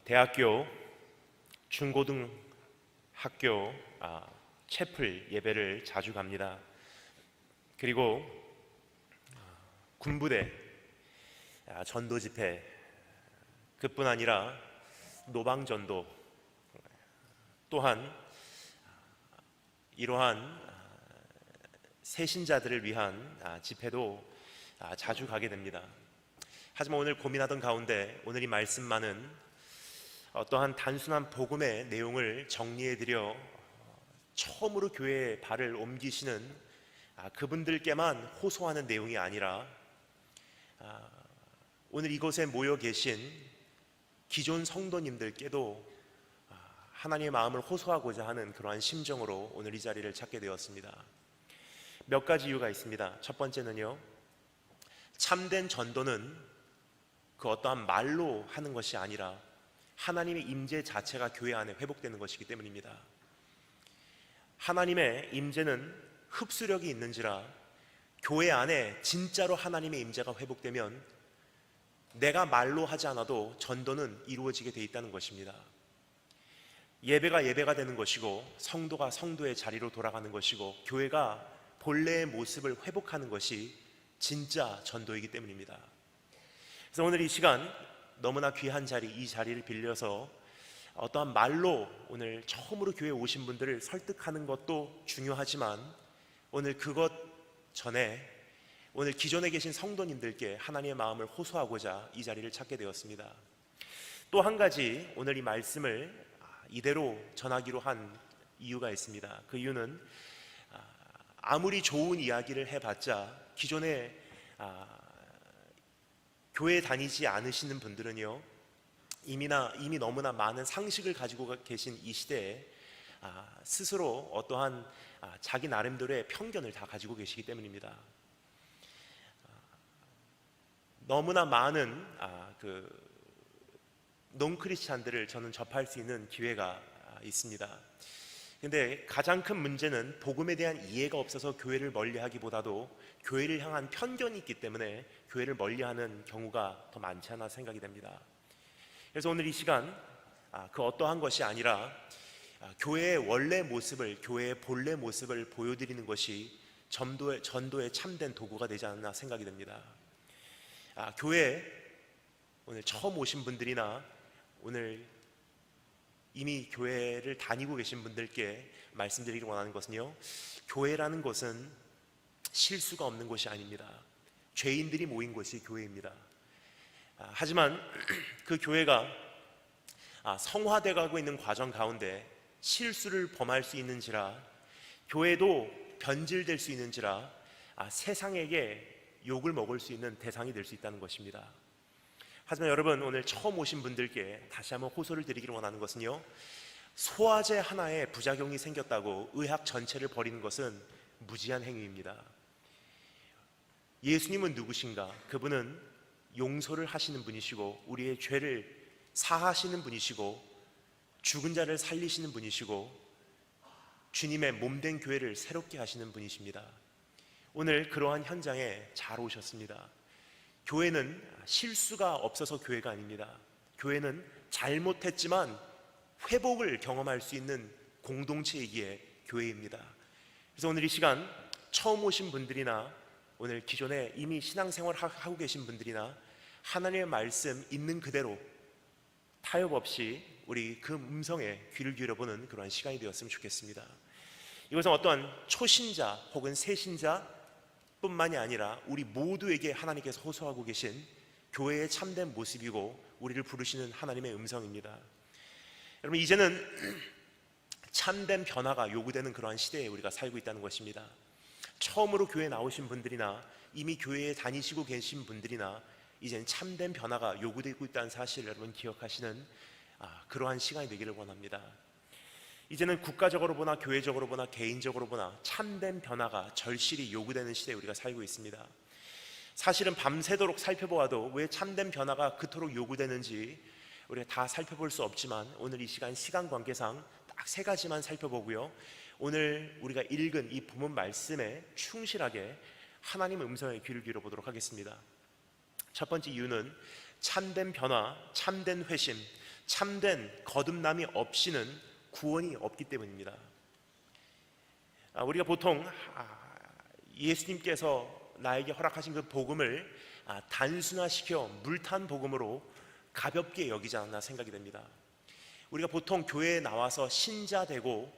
대학교, 중고등학교 채플 예배를 자주 갑니다. 그리고 군부대 전도 집회, 그뿐 아니라 노방전도 또한 이러한 새신자들을 위한 집회도 자주 가게 됩니다. 하지만 오늘 고민하던 가운데 오늘 이 말씀만은 어떠한 단순한 복음의 내용을 정리해드려 처음으로 교회에 발을 옮기시는 그분들께만 호소하는 내용이 아니라 오늘 이곳에 모여 계신 기존 성도님들께도 하나님의 마음을 호소하고자 하는 그러한 심정으로 오늘 이 자리를 찾게 되었습니다. 몇 가지 이유가 있습니다. 첫 번째는요, 참된 전도는 그 어떠한 말로 하는 것이 아니라 하나님의 임재 자체가 교회 안에 회복되는 것이기 때문입니다. 하나님의 임재는 흡수력이 있는지라 교회 안에 진짜로 하나님의 임재가 회복되면 내가 말로 하지 않아도 전도는 이루어지게 돼 있다는 것입니다. 예배가 예배가 되는 것이고 성도가 성도의 자리로 돌아가는 것이고 교회가 본래의 모습을 회복하는 것이 진짜 전도이기 때문입니다. 그래서 오늘 이 시간 너무나 귀한 자리, 이 자리를 빌려서 어떠한 말로 오늘 처음으로 교회에 오신 분들을 설득하는 것도 중요하지만 오늘 그것 전에 오늘 기존에 계신 성도님들께 하나님의 마음을 호소하고자 이 자리를 찾게 되었습니다. 또 한 가지 오늘 이 말씀을 이대로 전하기로 한 이유가 있습니다. 그 이유는 아무리 좋은 이야기를 해봤자 기존에 교회 다니지 않으시는 분들은요, 이미 너무나 많은 상식을 가지고 계신 이 시대에 스스로 어떠한 자기 나름대로의 편견을 다 가지고 계시기 때문입니다. 너무나 많은 논크리스찬들을 저는 접할 수 있는 기회가 있습니다. 근데 가장 큰 문제는 복음에 대한 이해가 없어서 교회를 멀리하기보다도 교회를 향한 편견이 있기 때문에 교회를 멀리하는 경우가 더 많지 않나 생각이 됩니다. 그래서 오늘 이 시간 그 어떠한 것이 아니라 교회의 원래 모습을, 교회의 본래 모습을 보여드리는 것이 전도의 참된 도구가 되지 않나 생각이 됩니다. 교회 오늘 처음 오신 분들이나 오늘 이미 교회를 다니고 계신 분들께 말씀드리기 원하는 것은요, 교회라는 것은 실수가 없는 곳이 아닙니다. 죄인들이 모인 곳이 교회입니다. 하지만 그 교회가 성화돼 가고 있는 과정 가운데 실수를 범할 수 있는지라, 교회도 변질될 수 있는지라 세상에게 욕을 먹을 수 있는 대상이 될 수 있다는 것입니다. 하지만 여러분, 오늘 처음 오신 분들께 다시 한번 호소를 드리기를 원하는 것은요, 소화제 하나에 부작용이 생겼다고 의학 전체를 버리는 것은 무지한 행위입니다. 예수님은 누구신가? 그분은 용서를 하시는 분이시고 우리의 죄를 사하시는 분이시고 죽은 자를 살리시는 분이시고 주님의 몸된 교회를 새롭게 하시는 분이십니다. 오늘 그러한 현장에 잘 오셨습니다. 교회는 실수가 없어서 교회가 아닙니다. 교회는 잘못했지만 회복을 경험할 수 있는 공동체이기에 교회입니다. 그래서 오늘 이 시간 처음 오신 분들이나 오늘 기존에 이미 신앙생활을 하고 계신 분들이나 하나님의 말씀 있는 그대로 타협 없이 우리 그 음성에 귀를 기울여보는 그러한 시간이 되었으면 좋겠습니다. 이것은 어떠한 초신자 혹은 새신자 뿐만이 아니라 우리 모두에게 하나님께서 호소하고 계신 교회의 참된 모습이고 우리를 부르시는 하나님의 음성입니다. 여러분, 이제는 참된 변화가 요구되는 그러한 시대에 우리가 살고 있다는 것입니다. 처음으로 교회에 나오신 분들이나 이미 교회에 다니시고 계신 분들이나 이제는 참된 변화가 요구되고 있다는 사실을 여러분 기억하시는 그러한 시간이 되기를 원합니다. 이제는 국가적으로 보나 교회적으로 보나 개인적으로 보나 참된 변화가 절실히 요구되는 시대에 우리가 살고 있습니다. 사실은 밤새도록 살펴보아도 왜 참된 변화가 그토록 요구되는지 우리가 다 살펴볼 수 없지만 오늘 이 시간 관계상 딱 3가지만 살펴보고요, 오늘 우리가 읽은 이 본문 말씀에 충실하게 하나님의 음성에 귀를 기울여보도록 하겠습니다. 첫 번째 이유는 참된 변화, 참된 회심, 참된 거듭남이 없이는 구원이 없기 때문입니다. 우리가 보통 예수님께서 나에게 허락하신 그 복음을 단순화시켜 물탄 복음으로 가볍게 여기지 않나 생각이 됩니다. 우리가 보통 교회에 나와서 신자 되고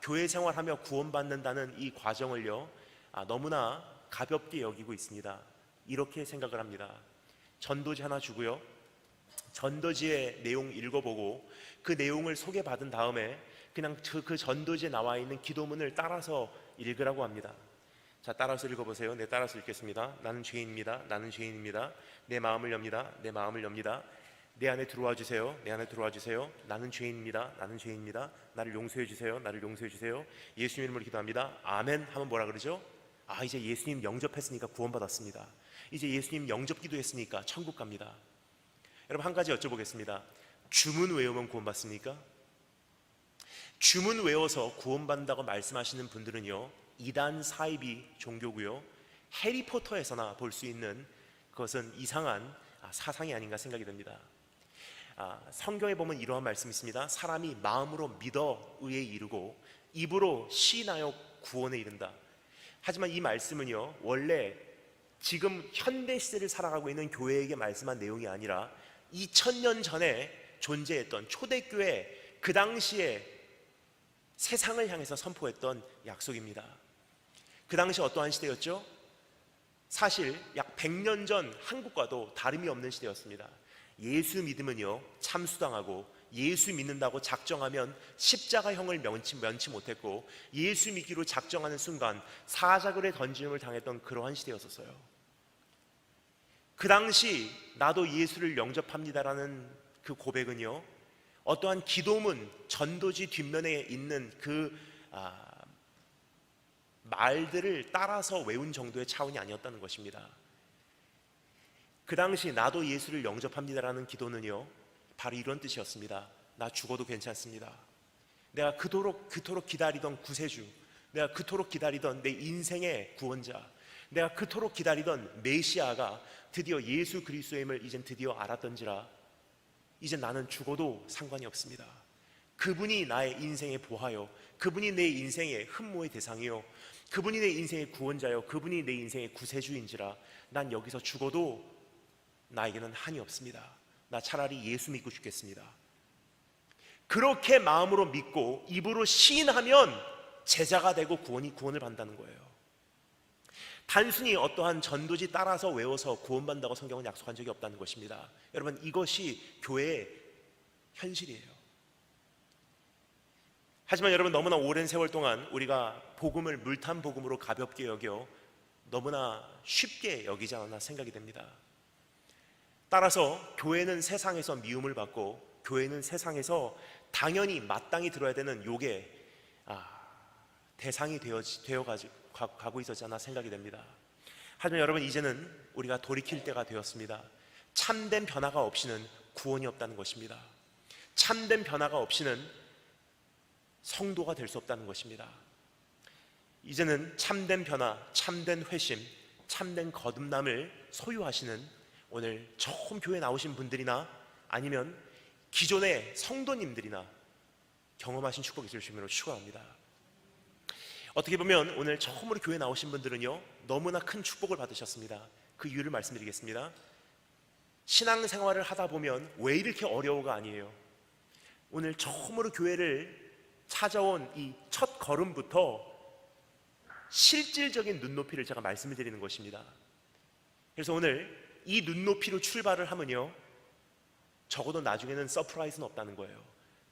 교회 생활하며 구원받는다는 이 과정을요 너무나 가볍게 여기고 있습니다. 이렇게 생각을 합니다. 전도지 하나 주고요, 전도지의 내용 읽어보고 그 내용을 소개받은 다음에 그냥 그 전도지에 나와 있는 기도문을 따라서 읽으라고 합니다. 자, 따라서 읽어보세요. 네, 따라서 읽겠습니다. 나는 죄인입니다. 나는 죄인입니다. 내 마음을 엽니다. 내 마음을 엽니다. 내 안에 들어와 주세요. 내 안에 들어와 주세요. 나는 죄인입니다. 나는 죄인입니다. 나를 용서해 주세요. 나를 용서해 주세요. 예수님 이름으로 기도합니다. 아멘 하면 뭐라 그러죠? 이제 예수님 영접했으니까 구원받았습니다. 이제 예수님 영접 기도했으니까 천국 갑니다. 여러분, 한 가지 여쭤보겠습니다. 주문 외우면 구원받습니까? 주문 외워서 구원받는다고 말씀하시는 분들은요 이단 사이비 종교고요, 해리포터에서나 볼 수 있는 그것은 이상한 사상이 아닌가 생각이 됩니다. 성경에 보면 이러한 말씀이 있습니다. 사람이 마음으로 믿어 의에 이르고 입으로 시인하여 구원에 이른다. 하지만 이 말씀은요 원래 지금 현대 시대를 살아가고 있는 교회에게 말씀한 내용이 아니라 2000년 전에 존재했던 초대교회 그 당시에 세상을 향해서 선포했던 약속입니다. 그 당시 어떠한 시대였죠? 사실 약 100년 전 한국과도 다름이 없는 시대였습니다. 예수 믿으면요 참수당하고, 예수 믿는다고 작정하면 십자가형을 면치 못했고, 예수 믿기로 작정하는 순간 사자굴에 던짐을 당했던 그러한 시대였었어요. 그 당시 나도 예수를 영접합니다라는 그 고백은요 어떠한 기도문, 전도지 뒷면에 있는 그 말들을 따라서 외운 정도의 차원이 아니었다는 것입니다. 그 당시 나도 예수를 영접합니다라는 기도는요 바로 이런 뜻이었습니다. 나 죽어도 괜찮습니다. 내가 그토록 기다리던 구세주, 내가 그토록 기다리던 내 인생의 구원자, 내가 그토록 기다리던 메시아가 드디어 예수 그리스도임을 이젠 드디어 알았던지라 이제 나는 죽어도 상관이 없습니다. 그분이 나의 인생의 보화요, 그분이 내 인생의 흠모의 대상이요, 그분이 내 인생의 구원자요, 그분이 내 인생의 구세주인지라 난 여기서 죽어도 나에게는 한이 없습니다. 나 차라리 예수 믿고 죽겠습니다. 그렇게 마음으로 믿고 입으로 시인하면 제자가 되고 구원을 받는다는 거예요. 단순히 어떠한 전도지 따라서 외워서 구원받는다고 성경은 약속한 적이 없다는 것입니다. 여러분, 이것이 교회의 현실이에요. 하지만 여러분, 너무나 오랜 세월 동안 우리가 복음을 물탄 복음으로 가볍게 여겨 너무나 쉽게 여기지 않았나 생각이 됩니다. 따라서 교회는 세상에서 미움을 받고, 교회는 세상에서 당연히 마땅히 들어야 되는 욕의 대상이 되어 가고 있었지 않나 생각이 됩니다. 하지만 여러분, 이제는 우리가 돌이킬 때가 되었습니다. 참된 변화가 없이는 구원이 없다는 것입니다. 참된 변화가 없이는 성도가 될 수 없다는 것입니다. 이제는 참된 변화, 참된 회심, 참된 거듭남을 소유하시는 오늘 처음 교회 나오신 분들이나 아니면 기존의 성도님들이나 경험하신 축복이 있을 수 있음을 축원합니다. 어떻게 보면 오늘 처음으로 교회 나오신 분들은요 너무나 큰 축복을 받으셨습니다. 그 이유를 말씀드리겠습니다. 신앙생활을 하다 보면 왜 이렇게 어려워가 아니에요. 오늘 처음으로 교회를 찾아온 이 첫 걸음부터 실질적인 눈높이를 제가 말씀을 드리는 것입니다. 그래서 오늘 이 눈높이로 출발을 하면요 적어도 나중에는 서프라이즈는 없다는 거예요.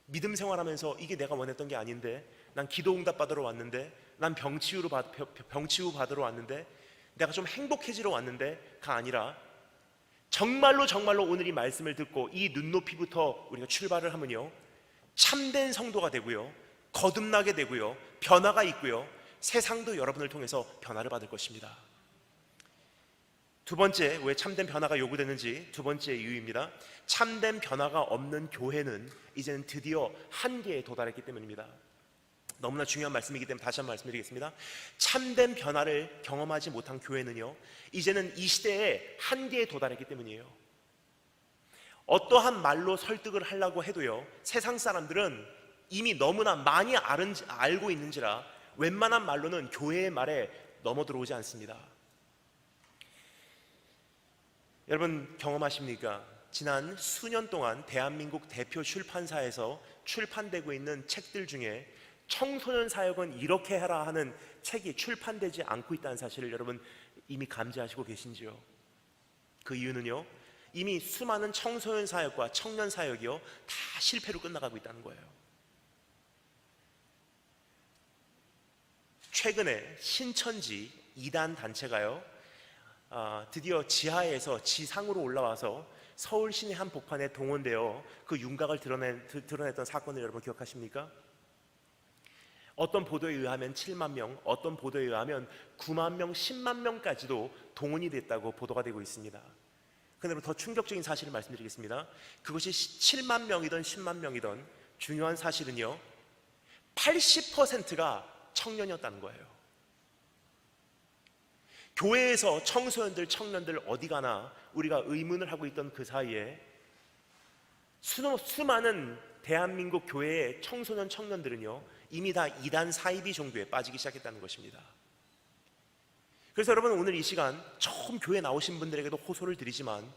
믿음 생활하면서 이게 내가 원했던 게 아닌데, 난 기도 응답 받으러 왔는데, 난 병치유 받으러 왔는데, 내가 좀 행복해지러 왔는데가 아니라 정말로 오늘 이 말씀을 듣고 이 눈높이부터 우리가 출발을 하면요 참된 성도가 되고요, 거듭나게 되고요, 변화가 있고요, 세상도 여러분을 통해서 변화를 받을 것입니다. 두 번째, 왜 참된 변화가 요구되는지 두 번째 이유입니다. 참된 변화가 없는 교회는 이제는 드디어 한계에 도달했기 때문입니다. 너무나 중요한 말씀이기 때문에 다시 한번 말씀드리겠습니다. 참된 변화를 경험하지 못한 교회는요 이제는 이 시대에 한계에 도달했기 때문이에요. 어떠한 말로 설득을 하려고 해도요, 세상 사람들은 이미 너무나 많이 알고 있는지라 웬만한 말로는 교회의 말에 넘어들어오지 않습니다. 여러분 경험하십니까? 지난 수년 동안 대한민국 대표 출판사에서 출판되고 있는 책들 중에 청소년 사역은 이렇게 해라 하는 책이 출판되지 않고 있다는 사실을 여러분 이미 감지하시고 계신지요? 그 이유는요, 이미 수많은 청소년 사역과 청년 사역이요 다 실패로 끝나가고 있다는 거예요. 최근에 신천지 이단 단체가요 드디어 지하에서 지상으로 올라와서 서울 시내 한 복판에 동원되어 그 윤곽을 드러냈던 사건을 여러분 기억하십니까? 어떤 보도에 의하면 7만 명, 어떤 보도에 의하면 9만 명, 10만 명까지도 동원이 됐다고 보도가 되고 있습니다. 그런데 더 충격적인 사실을 말씀드리겠습니다. 그것이 7만 명이든 10만 명이든 중요한 사실은요 80%가 청년이었다는 거예요. 교회에서 청소년들, 청년들 어디 가나 우리가 의문을 하고 있던 그 사이에 수많은 대한민국 교회의 청소년, 청년들은요 이미 다 이단 사이비 종교에 빠지기 시작했다는 것입니다. 그래서 여러분 오늘 이 시간 처음 교회 나오신 분들에게도 호소를 드리지만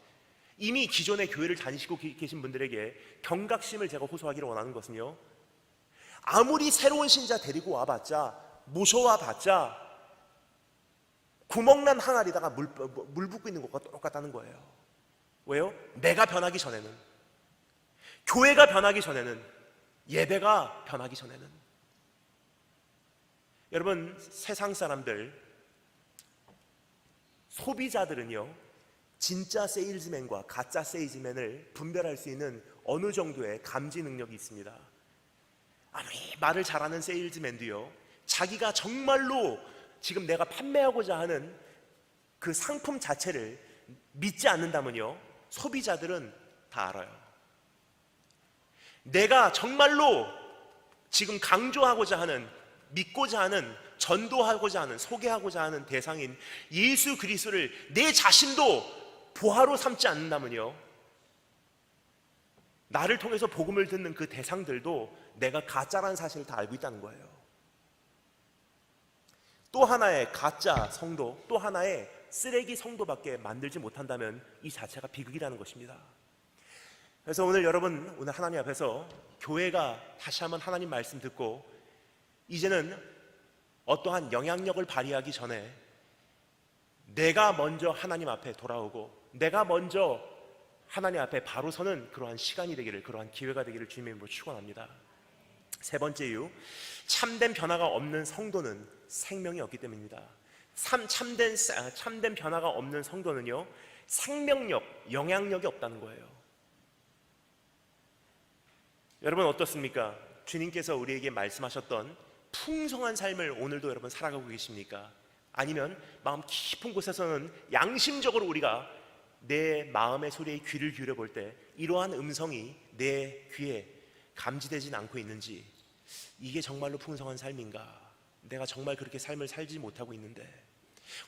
이미 기존의 교회를 다니시고 계신 분들에게 경각심을 제가 호소하기를 원하는 것은요, 아무리 새로운 신자 데리고 와봤자, 모셔와 봤자 구멍난 항아리다가 물 붓고 있는 것과 똑같다는 거예요. 왜요? 내가 변하기 전에는, 교회가 변하기 전에는, 예배가 변하기 전에는. 여러분 세상 사람들, 소비자들은요 진짜 세일즈맨과 가짜 세일즈맨을 분별할 수 있는 어느 정도의 감지 능력이 있습니다. 아무리 말을 잘하는 세일즈맨도요 자기가 정말로 지금 내가 판매하고자 하는 그 상품 자체를 믿지 않는다면요 소비자들은 다 알아요. 내가 정말로 지금 강조하고자 하는, 믿고자 하는, 전도하고자 하는, 소개하고자 하는 대상인 예수 그리스도를 내 자신도 보화로 삼지 않는다면요 나를 통해서 복음을 듣는 그 대상들도 내가 가짜라는 사실을 다 알고 있다는 거예요. 또 하나의 가짜 성도, 또 하나의 쓰레기 성도밖에 만들지 못한다면 이 자체가 비극이라는 것입니다. 그래서 오늘 여러분, 오늘 하나님 앞에서 교회가 다시 한번 하나님 말씀 듣고 이제는 어떠한 영향력을 발휘하기 전에 내가 먼저 하나님 앞에 돌아오고 내가 먼저 하나님 앞에 바로 서는 그러한 시간이 되기를, 그러한 기회가 되기를 주님의 이름으로 축원합니다. 세 번째 이유, 참된 변화가 없는 성도는 생명이 없기 때문입니다. 참된 변화가 없는 성도는요 생명력, 영향력이 없다는 거예요. 여러분 어떻습니까? 주님께서 우리에게 말씀하셨던 풍성한 삶을 오늘도 여러분 살아가고 계십니까? 아니면 마음 깊은 곳에서는 양심적으로 우리가 내 마음의 소리에 귀를 기울여 볼 때 이러한 음성이 내 귀에 감지되진 않고 있는지, 이게 정말로 풍성한 삶인가? 내가 정말 그렇게 삶을 살지 못하고 있는데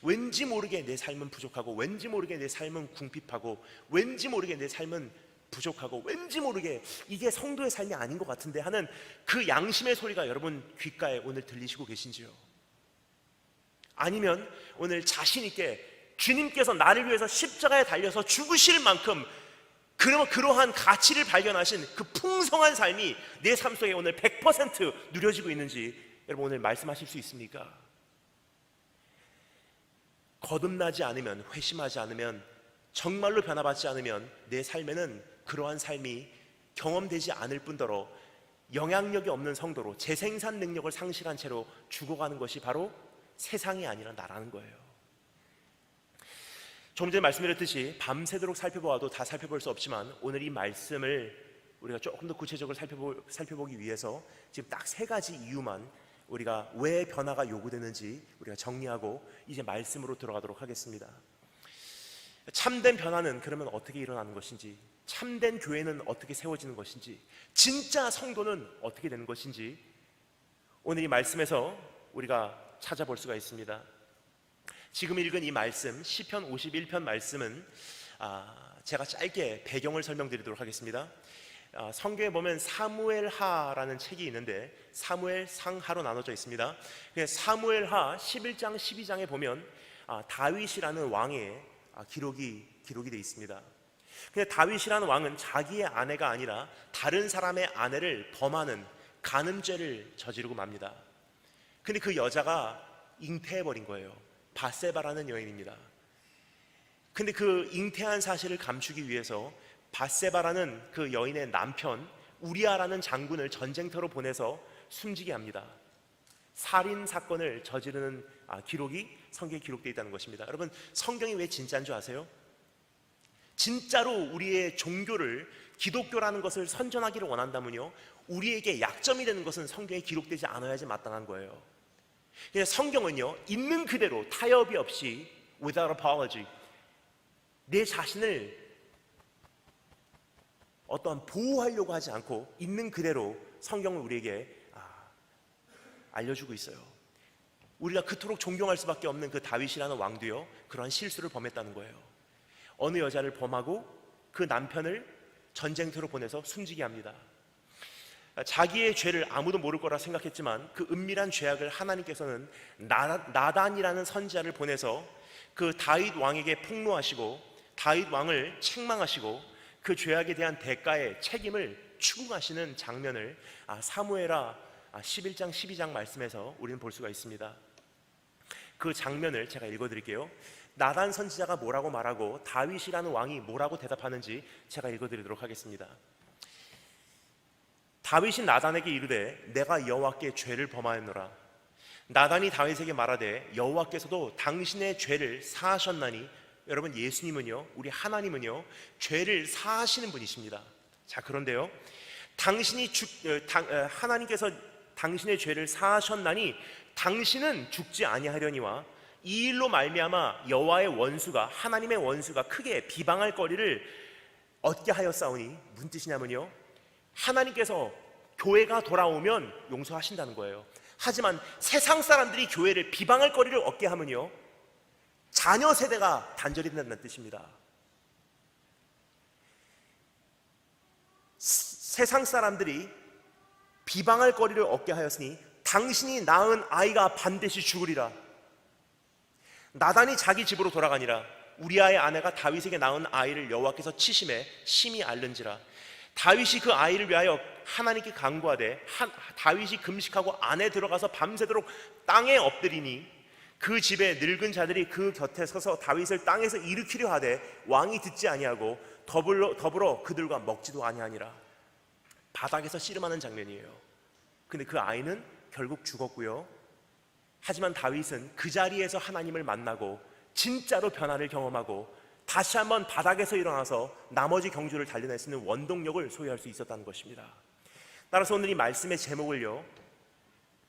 왠지 모르게 내 삶은 부족하고, 왠지 모르게 내 삶은 궁핍하고, 왠지 모르게 내 삶은 부족하고, 왠지 모르게 이게 성도의 삶이 아닌 것 같은데 하는 그 양심의 소리가 여러분 귓가에 오늘 들리시고 계신지요? 아니면 오늘 자신 있게 주님께서 나를 위해서 십자가에 달려서 죽으실 만큼 그러한 가치를 발견하신 그 풍성한 삶이 내 삶 속에 오늘 100% 누려지고 있는지 여러분 오늘 말씀하실 수 있습니까? 거듭나지 않으면, 회심하지 않으면, 정말로 변화받지 않으면 내 삶에는 그러한 삶이 경험되지 않을 뿐더러 영향력이 없는 성도로 재생산 능력을 상실한 채로 죽어가는 것이 바로 세상이 아니라 나라는 거예요. 좀 전에 말씀드렸듯이 밤새도록 살펴보아도 다 살펴볼 수 없지만 오늘 이 말씀을 우리가 조금 더 구체적으로 살펴보기 위해서 지금 딱 세 가지 이유만 우리가 왜 변화가 요구되는지 우리가 정리하고 이제 말씀으로 들어가도록 하겠습니다. 참된 변화는 그러면 어떻게 일어나는 것인지, 참된 교회는 어떻게 세워지는 것인지, 진짜 성도는 어떻게 되는 것인지 오늘 이 말씀에서 우리가 찾아볼 수가 있습니다. 지금 읽은 이 말씀, 시편 51편 말씀은 제가 짧게 배경을 설명드리도록 하겠습니다. 성경에 보면 사무엘하라는 책이 있는데 사무엘상하로 나눠져 있습니다. 사무엘하 11장 12장에 보면 다윗이라는 왕의 기록이 되어 있습니다. 근데 다윗이라는 왕은 자기의 아내가 아니라 다른 사람의 아내를 범하는 간음죄를 저지르고 맙니다. 근데 그 여자가 잉태해버린 거예요. 밧세바라는 여인입니다. 근데 그 잉태한 사실을 감추기 위해서 밧세바라는 그 여인의 남편 우리아라는 장군을 전쟁터로 보내서 숨지게 합니다. 살인 사건을 저지르는 기록이 성경에 기록되어 있다는 것입니다. 여러분, 성경이 왜 진짜인 줄 아세요? 진짜로 우리의 종교를, 기독교라는 것을 선전하기를 원한다면요, 우리에게 약점이 되는 것은 성경에 기록되지 않아야지 마땅한 거예요. 그냥 성경은요, 있는 그대로 타협이 없이 without apology 내 자신을 어떠한 보호하려고 하지 않고 있는 그대로 성경을 우리에게 알려주고 있어요. 우리가 그토록 존경할 수밖에 없는 그 다윗이라는 왕도요, 그러한 실수를 범했다는 거예요. 어느 여자를 범하고 그 남편을 전쟁터로 보내서 숨지게 합니다. 자기의 죄를 아무도 모를 거라 생각했지만 그 은밀한 죄악을 하나님께서는 나단이라는 선지자를 보내서 그 다윗 왕에게 폭로하시고 다윗 왕을 책망하시고 그 죄악에 대한 대가의 책임을 추궁하시는 장면을 사무엘하 11장 12장 말씀에서 우리는 볼 수가 있습니다. 그 장면을 제가 읽어드릴게요. 나단 선지자가 뭐라고 말하고 다윗이라는 왕이 뭐라고 대답하는지 제가 읽어드리도록 하겠습니다. 다윗이 나단에게 이르되 내가 여호와께 죄를 범하였노라. 나단이 다윗에게 말하되 여호와께서도 당신의 죄를 사하셨나니. 여러분, 예수님은요, 우리 하나님은요, 죄를 사하시는 분이십니다. 자, 그런데요, 하나님께서 당신의 죄를 사하셨나니 당신은 죽지 아니하려니와 이 일로 말미암아 여호와의 원수가, 하나님의 원수가 크게 비방할 거리를 얻게 하였사오니. 무슨 뜻이냐면요, 하나님께서 교회가 돌아오면 용서하신다는 거예요. 하지만 세상 사람들이 교회를 비방할 거리를 얻게 하면요, 자녀 세대가 단절이 된다는 뜻입니다. 세상 사람들이 비방할 거리를 얻게 하였으니 당신이 낳은 아이가 반드시 죽으리라. 나단이 자기 집으로 돌아가니라. 우리아의 아내가 다윗에게 낳은 아이를 여호와께서 치심에 심히 앓는지라. 다윗이 그 아이를 위하여 하나님께 간구하되 다윗이 금식하고 안에 들어가서 밤새도록 땅에 엎드리니 그 집에 늙은 자들이 그 곁에 서서 다윗을 땅에서 일으키려 하되 왕이 듣지 아니하고 더불어 그들과 먹지도 아니하니라. 바닥에서 씨름하는 장면이에요. 근데 그 아이는 결국 죽었고요. 하지만 다윗은 그 자리에서 하나님을 만나고 진짜로 변화를 경험하고 다시 한번 바닥에서 일어나서 나머지 경주를 달려낼 수 있는 원동력을 소유할 수 있었다는 것입니다. 따라서 오늘 이 말씀의 제목을요,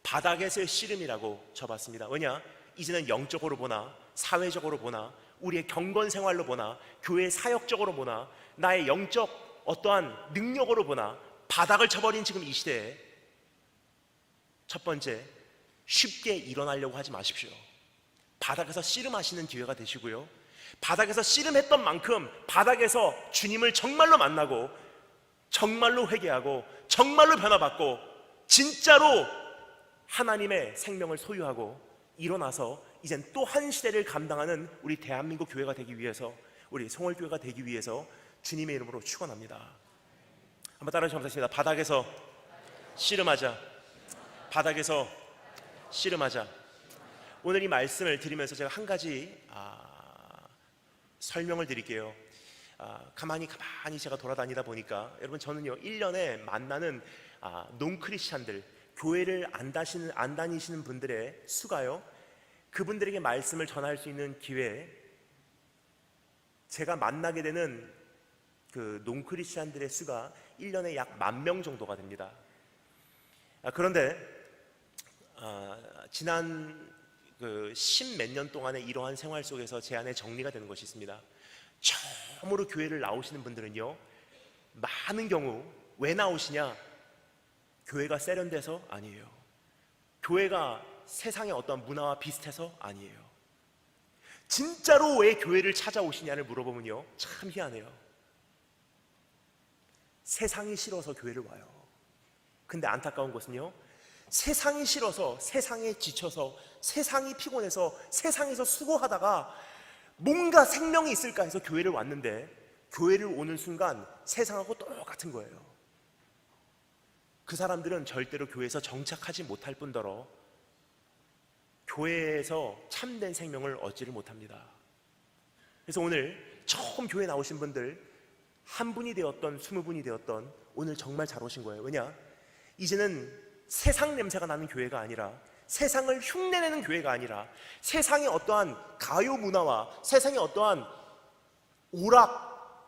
바닥에서의 씨름이라고 쳐봤습니다. 왜냐? 이제는 영적으로 보나 사회적으로 보나 우리의 경건 생활로 보나 교회 사역적으로 보나 나의 영적 어떠한 능력으로 보나 바닥을 쳐버린 지금 이 시대에 첫 번째, 쉽게 일어나려고 하지 마십시오. 바닥에서 씨름하시는 기회가 되시고요, 바닥에서 씨름했던 만큼 바닥에서 주님을 정말로 만나고 정말로 회개하고 정말로 변화받고 진짜로 하나님의 생명을 소유하고 일어나서 이젠 또 한 시대를 감당하는 우리 대한민국 교회가 되기 위해서, 우리 송월교회가 되기 위해서 주님의 이름으로 축원합니다. 한번 따라서 감사합니다. 바닥에서 씨름하자. 바닥에서 씨름하자. 오늘 이 말씀을 드리면서 제가 한 가지 설명을 드릴게요. 가만히 제가 돌아다니다 보니까 여러분, 저는요 1년에 만나는 논크리스찬들, 교회를 안 다니시는 분들의 수가요, 그분들에게 말씀을 전할 수 있는 기회에 제가 만나게 되는 그 논크리스찬들의 수가 1년에 약 10,000명 정도가 됩니다. 그런데 지난 그 10몇 년 동안의 이러한 생활 속에서 제 안에 정리가 되는 것이 있습니다. 처음으로 교회를 나오시는 분들은요, 많은 경우 왜 나오시냐? 교회가 세련돼서? 아니에요. 교회가 세상의 어떤 문화와 비슷해서? 아니에요. 진짜로 왜 교회를 찾아오시냐를 물어보면요, 참 희한해요. 세상이 싫어서 교회를 와요. 근데 안타까운 것은요, 세상이 싫어서, 세상에 지쳐서, 세상이 피곤해서, 세상에서 수고하다가 뭔가 생명이 있을까 해서 교회를 왔는데, 교회를 오는 순간 세상하고 똑같은 거예요. 그 사람들은 절대로 교회에서 정착하지 못할 뿐더러 교회에서 참된 생명을 얻지를 못합니다. 그래서 오늘 처음 교회 나오신 분들, 한 분이 되었던 20분이 되었던, 오늘 정말 잘 오신 거예요. 왜냐? 이제는 세상 냄새가 나는 교회가 아니라, 세상을 흉내내는 교회가 아니라, 세상의 어떠한 가요 문화와 세상의 어떠한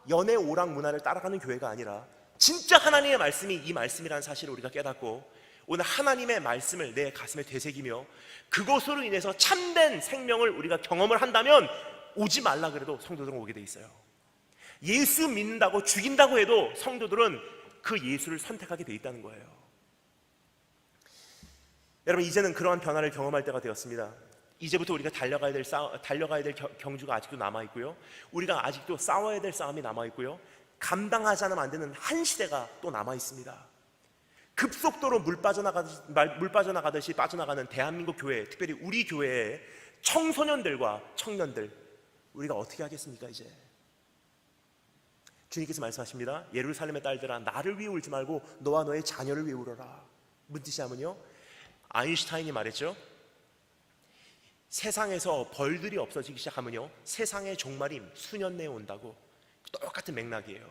연애 오락 문화를 따라가는 교회가 아니라, 진짜 하나님의 말씀이 이 말씀이라는 사실을 우리가 깨닫고 오늘 하나님의 말씀을 내 가슴에 되새기며 그것으로 인해서 참된 생명을 우리가 경험을 한다면 오지 말라 그래도 성도들은 오게 돼 있어요. 예수 믿는다고 죽인다고 해도 성도들은 그 예수를 선택하게 돼 있다는 거예요. 여러분, 이제는 그러한 변화를 경험할 때가 되었습니다. 이제부터 우리가 달려가야 될 경주가 아직도 남아있고요, 우리가 아직도 싸워야 될 싸움이 남아있고요, 감당하지 않으면 안 되는 한 시대가 또 남아있습니다. 급속도로 물 빠져나가듯이 빠져나가는 대한민국 교회, 특별히 우리 교회의 청소년들과 청년들, 우리가 어떻게 하겠습니까? 이제 주님께서 말씀하십니다. 예루살렘의 딸들아, 나를 위해 울지 말고 너와 너의 자녀를 위해 울어라. 무슨 뜻이냐면요, 아인슈타인이 말했죠. 세상에서 벌들이 없어지기 시작하면요, 세상의 종말이 수년 내에 온다고. 똑같은 맥락이에요.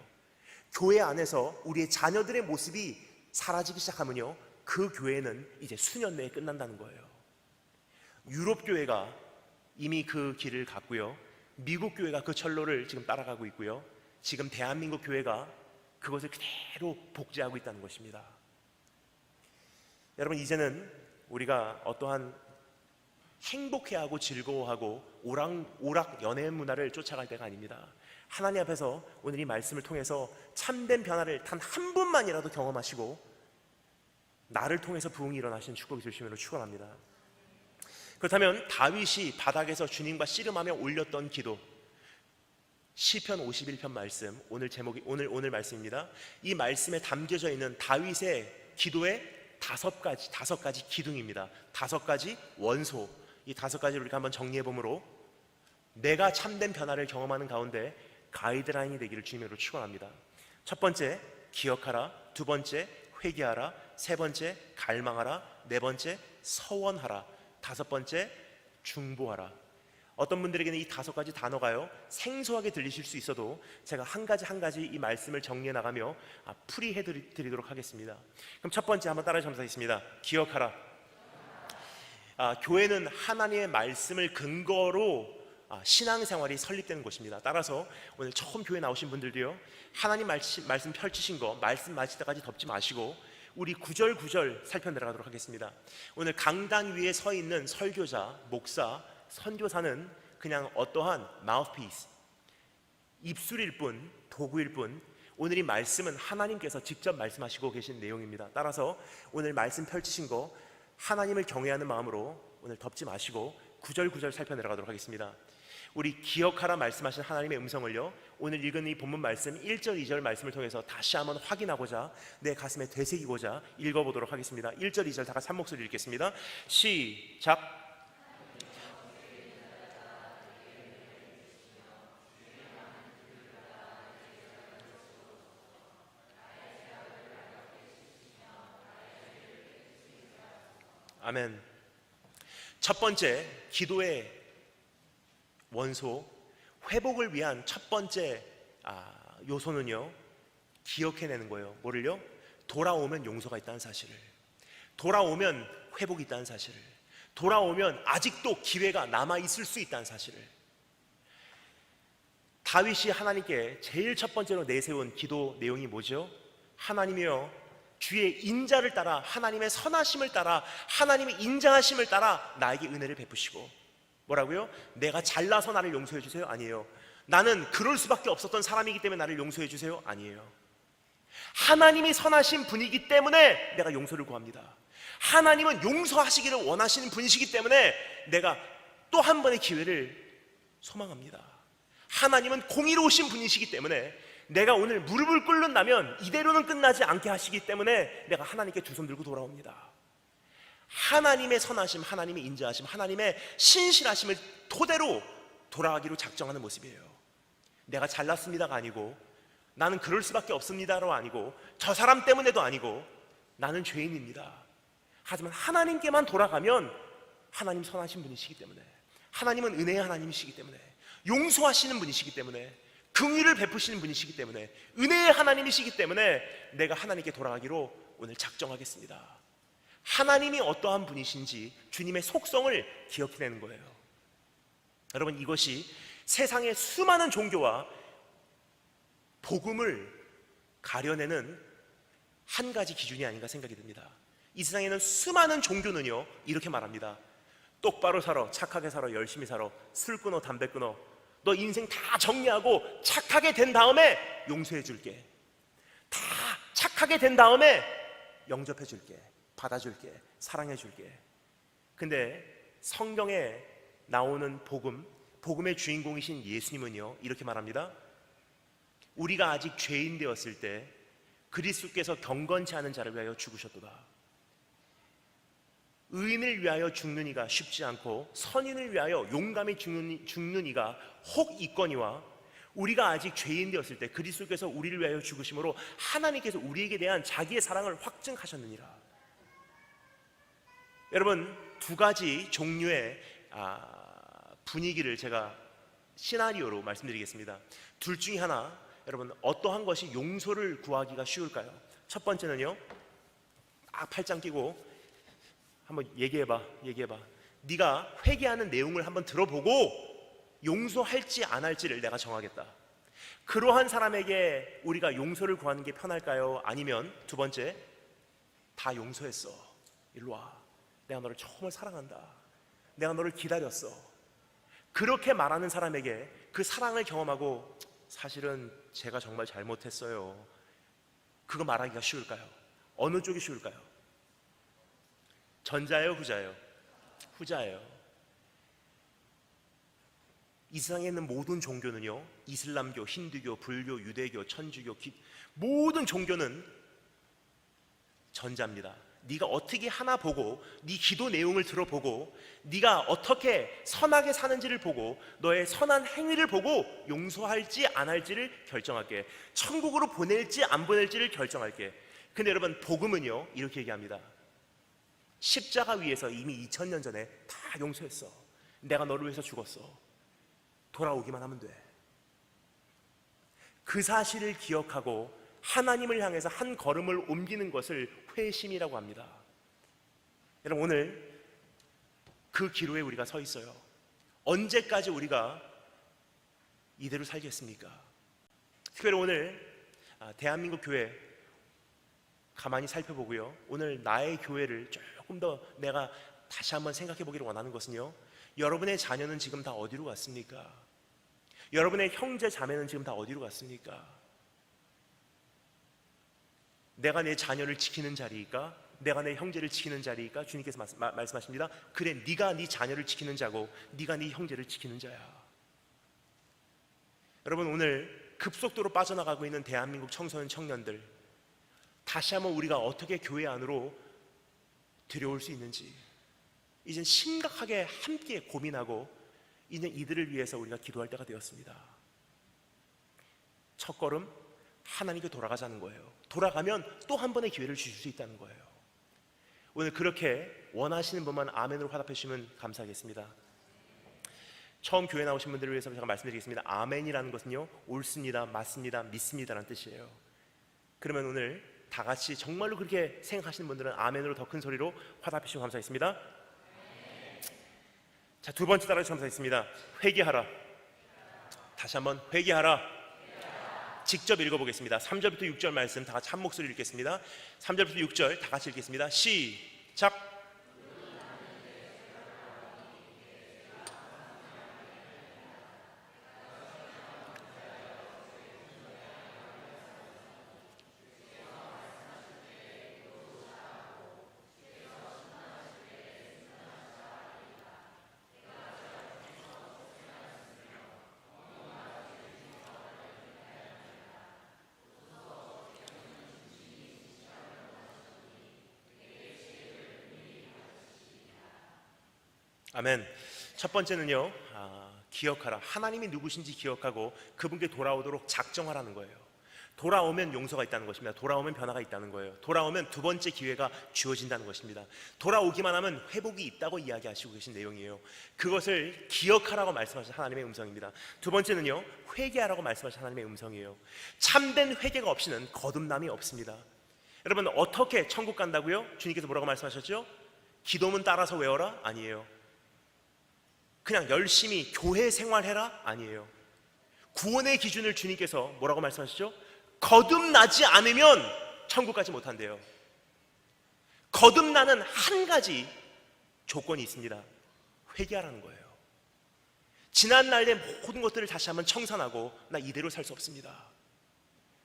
교회 안에서 우리의 자녀들의 모습이 사라지기 시작하면요, 그 교회는 이제 수년 내에 끝난다는 거예요. 유럽 교회가 이미 그 길을 갔고요, 미국 교회가 그 철로를 지금 따라가고 있고요, 지금 대한민국 교회가 그것을 그대로 복제하고 있다는 것입니다. 여러분, 이제는 우리가 어떠한 행복해하고 즐거워하고 오락 연애 문화를 쫓아갈 때가 아닙니다. 하나님 앞에서 오늘 이 말씀을 통해서 참된 변화를 단 한 분만이라도 경험하시고 나를 통해서 부흥이 일어나신 축복이 되시기를 축원합니다. 그렇다면 다윗이 바닥에서 주님과 씨름하며 올렸던 기도, 시편 51편 말씀, 오늘 말씀입니다. 이 말씀에 담겨져 있는 다윗의 기도의 다섯 가지 기둥입니다. 5가지 원소, 이 5가지를 우리가 한번 정리해 보므로 내가 참된 변화를 경험하는 가운데 가이드라인이 되기를 주님으로 축원합니다. 첫 번째, 기억하라. 두 번째, 회개하라. 세 번째, 갈망하라. 네 번째, 서원하라. 5번째, 중보하라. 어떤 분들에게는 이 5가지 단어가요, 생소하게 들리실 수 있어도 제가 한 가지 이 말씀을 정리해 나가며 풀이해 드리도록 하겠습니다. 그럼 첫 번째 한번 따라해 주시겠습니다. 기억하라. 교회는 하나님의 말씀을 근거로 신앙생활이 설립되는 곳입니다. 따라서 오늘 처음 교회 나오신 분들도요, 하나님 말씀 펼치신 거 말씀 마칠 때까지 덮지 마시고 우리 구절 살펴 내려가도록 하겠습니다. 오늘 강단 위에 서 있는 설교자, 목사, 선교사는 그냥 어떠한 마우스피스, 입술일 뿐, 도구일 뿐, 오늘 이 말씀은 하나님께서 직접 말씀하시고 계신 내용입니다. 따라서 오늘 말씀 펼치신 거 하나님을 경외하는 마음으로 오늘 덮지 마시고 구절 살펴 내려가도록 하겠습니다. 우리 기억하라 말씀하신 하나님의 음성을요, 오늘 읽은 이 본문 말씀 1절 2절 말씀을 통해서 다시 한번 확인하고자 내 가슴에 되새기고자 읽어보도록 하겠습니다. 1절 2절 다 같이 한 목소리 읽겠습니다. 시작. 아멘. 첫 번째, 기도의 원소, 회복을 위한 첫 번째 요소는요, 기억해내는 거예요. 뭐를요? 돌아오면 용서가 있다는 사실을, 돌아오면 회복이 있다는 사실을, 돌아오면 아직도 기회가 남아있을 수 있다는 사실을. 다윗이 하나님께 제일 첫 번째로 내세운 기도 내용이 뭐죠? 하나님이여, 주의 인자를 따라, 하나님의 선하심을 따라, 하나님의 인자하심을 따라 나에게 은혜를 베푸시고. 뭐라고요? 내가 잘나서 나를 용서해 주세요? 아니에요. 나는 그럴 수밖에 없었던 사람이기 때문에 나를 용서해 주세요? 아니에요. 하나님이 선하신 분이기 때문에 내가 용서를 구합니다. 하나님은 용서하시기를 원하시는 분이시기 때문에 내가 또 한 번의 기회를 소망합니다. 하나님은 공의로우신 분이시기 때문에 내가 오늘 무릎을 꿇는다면 이대로는 끝나지 않게 하시기 때문에 내가 하나님께 두 손 들고 돌아옵니다. 하나님의 선하심, 하나님의 인자하심, 하나님의 신실하심을 토대로 돌아가기로 작정하는 모습이에요. 내가 잘났습니다가 아니고, 나는 그럴 수밖에 없습니다로 아니고, 저 사람 때문에도 아니고, 나는 죄인입니다. 하지만 하나님께만 돌아가면 하나님 선하신 분이시기 때문에, 하나님은 은혜의 하나님이시기 때문에, 용서하시는 분이시기 때문에, 긍휼을 베푸시는 분이시기 때문에, 은혜의 하나님이시기 때문에 내가 하나님께 돌아가기로 오늘 작정하겠습니다. 하나님이 어떠한 분이신지 주님의 속성을 기억해내는 거예요. 여러분, 이것이 세상의 수많은 종교와 복음을 가려내는 한 가지 기준이 아닌가 생각이 듭니다. 이 세상에는 수많은 종교는요, 이렇게 말합니다. 똑바로 살아, 착하게 살아, 열심히 살아, 술 끊어, 담배 끊어, 너 인생 다 정리하고 착하게 된 다음에 용서해 줄게, 다 착하게 된 다음에 영접해 줄게, 받아줄게, 사랑해 줄게. 근데 성경에 나오는 복음의 주인공이신 예수님은요, 이렇게 말합니다. 우리가 아직 죄인 되었을 때 그리스도께서 경건치 않은 자를 위하여 죽으셨도다. 의인을 위하여 죽는 이가 쉽지 않고 선인을 위하여 용감히 죽는 이가 혹 있거니와, 우리가 아직 죄인 되었을 때 그리스도께서 우리를 위하여 죽으심으로 하나님께서 우리에게 대한 자기의 사랑을 확증하셨느니라. 여러분, 두 가지 종류의 분위기를 제가 시나리오로 말씀드리겠습니다. 둘 중에 하나, 여러분, 어떠한 것이 용서를 구하기가 쉬울까요? 첫 번째는요, 팔짱 끼고 한번 얘기해봐. 네가 회개하는 내용을 한번 들어보고 용서할지 안 할지를 내가 정하겠다. 그러한 사람에게 우리가 용서를 구하는 게 편할까요? 아니면 두 번째, 다 용서했어, 일로 와, 내가 너를 정말 사랑한다, 내가 너를 기다렸어, 그렇게 말하는 사람에게 그 사랑을 경험하고 사실은 제가 정말 잘못했어요, 그거 말하기가 쉬울까요? 어느 쪽이 쉬울까요? 전자예요, 후자예요? 후자예요. 이 세상에 있는 모든 종교는요, 이슬람교, 힌두교, 불교, 유대교, 천주교, 모든 종교는 전자입니다. 네가 어떻게 하나 보고, 네 기도 내용을 들어보고, 네가 어떻게 선하게 사는지를 보고, 너의 선한 행위를 보고 용서할지 안 할지를 결정할게, 천국으로 보낼지 안 보낼지를 결정할게. 근데 여러분, 복음은요, 이렇게 얘기합니다. 십자가 위에서 이미 2000년 전에 다 용서했어, 내가 너를 위해서 죽었어, 돌아오기만 하면 돼. 그 사실을 기억하고 하나님을 향해서 한 걸음을 옮기는 것을 회심이라고 합니다. 여러분, 오늘 그 기로에 우리가 서 있어요. 언제까지 우리가 이대로 살겠습니까? 특별히 오늘 대한민국 교회 가만히 살펴보고요, 오늘 나의 교회를 조금 더 내가 다시 한번 생각해 보기를 원하는 것은요, 여러분의 자녀는 지금 다 어디로 갔습니까? 여러분의 형제 자매는 지금 다 어디로 갔습니까? 내가 내 자녀를 지키는 자리일까? 내가 내 형제를 지키는 자리일까? 주님께서 말씀하십니다. 그래, 네가 네 자녀를 지키는 자고 네가 네 형제를 지키는 자야. 여러분, 오늘 급속도로 빠져나가고 있는 대한민국 청소년 청년들, 다시 한번 우리가 어떻게 교회 안으로 들여올 수 있는지 이젠 심각하게 함께 고민하고, 이제 이들을 위해서 우리가 기도할 때가 되었습니다. 첫 걸음, 하나님께 돌아가자는 거예요. 돌아가면 또 한 번의 기회를 주실 수 있다는 거예요. 오늘 그렇게 원하시는 분만 아멘으로 화답해 주시면 감사하겠습니다. 처음 교회 나오신 분들을 위해서 제가 말씀드리겠습니다. 아멘이라는 것은요, 옳습니다, 맞습니다, 믿습니다라는 뜻이에요. 그러면 오늘 다 같이 정말로 그렇게 생각하시는 분들은 아멘으로 더 큰 소리로 화답해 주시면 감사하겠습니다. 자, 두 번째 따라 주시면 감사하겠습니다. 회개하라. 다시 한번 회개하라. 직접 읽어보겠습니다. 3절부터 6절 말씀 다 같이 한 목소리로 읽겠습니다. 3절부터 6절 다 같이 읽겠습니다. 시작. 아멘. 첫 번째는요, 기억하라. 하나님이 누구신지 기억하고 그분께 돌아오도록 작정하라는 거예요. 돌아오면 용서가 있다는 것입니다. 돌아오면 변화가 있다는 거예요. 돌아오면 두 번째 기회가 주어진다는 것입니다. 돌아오기만 하면 회복이 있다고 이야기하시고 계신 내용이에요. 그것을 기억하라고 말씀하신 하나님의 음성입니다. 두 번째는요, 회개하라고 말씀하신 하나님의 음성이에요. 참된 회개가 없이는 거듭남이 없습니다. 여러분, 어떻게 천국 간다고요? 주님께서 뭐라고 말씀하셨죠? 기도문 따라서 외워라? 아니에요. 그냥 열심히 교회 생활해라? 아니에요. 구원의 기준을 주님께서 뭐라고 말씀하시죠? 거듭나지 않으면 천국 가지 못한대요. 거듭나는 한 가지 조건이 있습니다. 회개하라는 거예요. 지난 날의 모든 것들을 다시 한번 청산하고, 나 이대로 살 수 없습니다.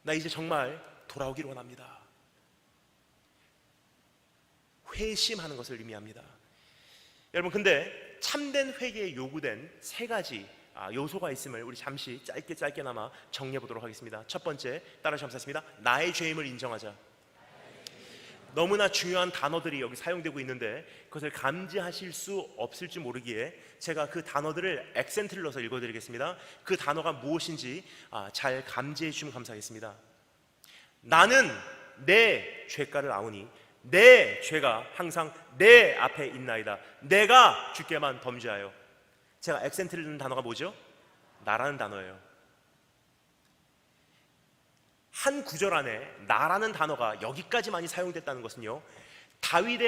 나 이제 정말 돌아오기를 원합니다. 회심하는 것을 의미합니다. 여러분, 근데 참된 회개에 요구된 세 가지 요소가 있음을 우리 잠시 짧게나마 정리해 보도록 하겠습니다. 첫 번째, 따라서 감사했습니다. 나의 죄임을 인정하자. 너무나 중요한 단어들이 여기 사용되고 있는데 그것을 감지하실 수 없을지 모르기에 제가 그 단어들을 액센트를 넣어서 읽어드리겠습니다. 그 단어가 무엇인지 잘 감지해 주시면 감사하겠습니다. 나는 내 죄가를 아오니 내 죄가 항상 내 앞에 있나이다. 내가 주께만 범죄하여. 제가 액센트를 넣는 단어가 뭐죠? 나라는 단어예요. 한 구절 안에 나라는 단어가 여기까지만이 사용됐다는 것은요, 다윗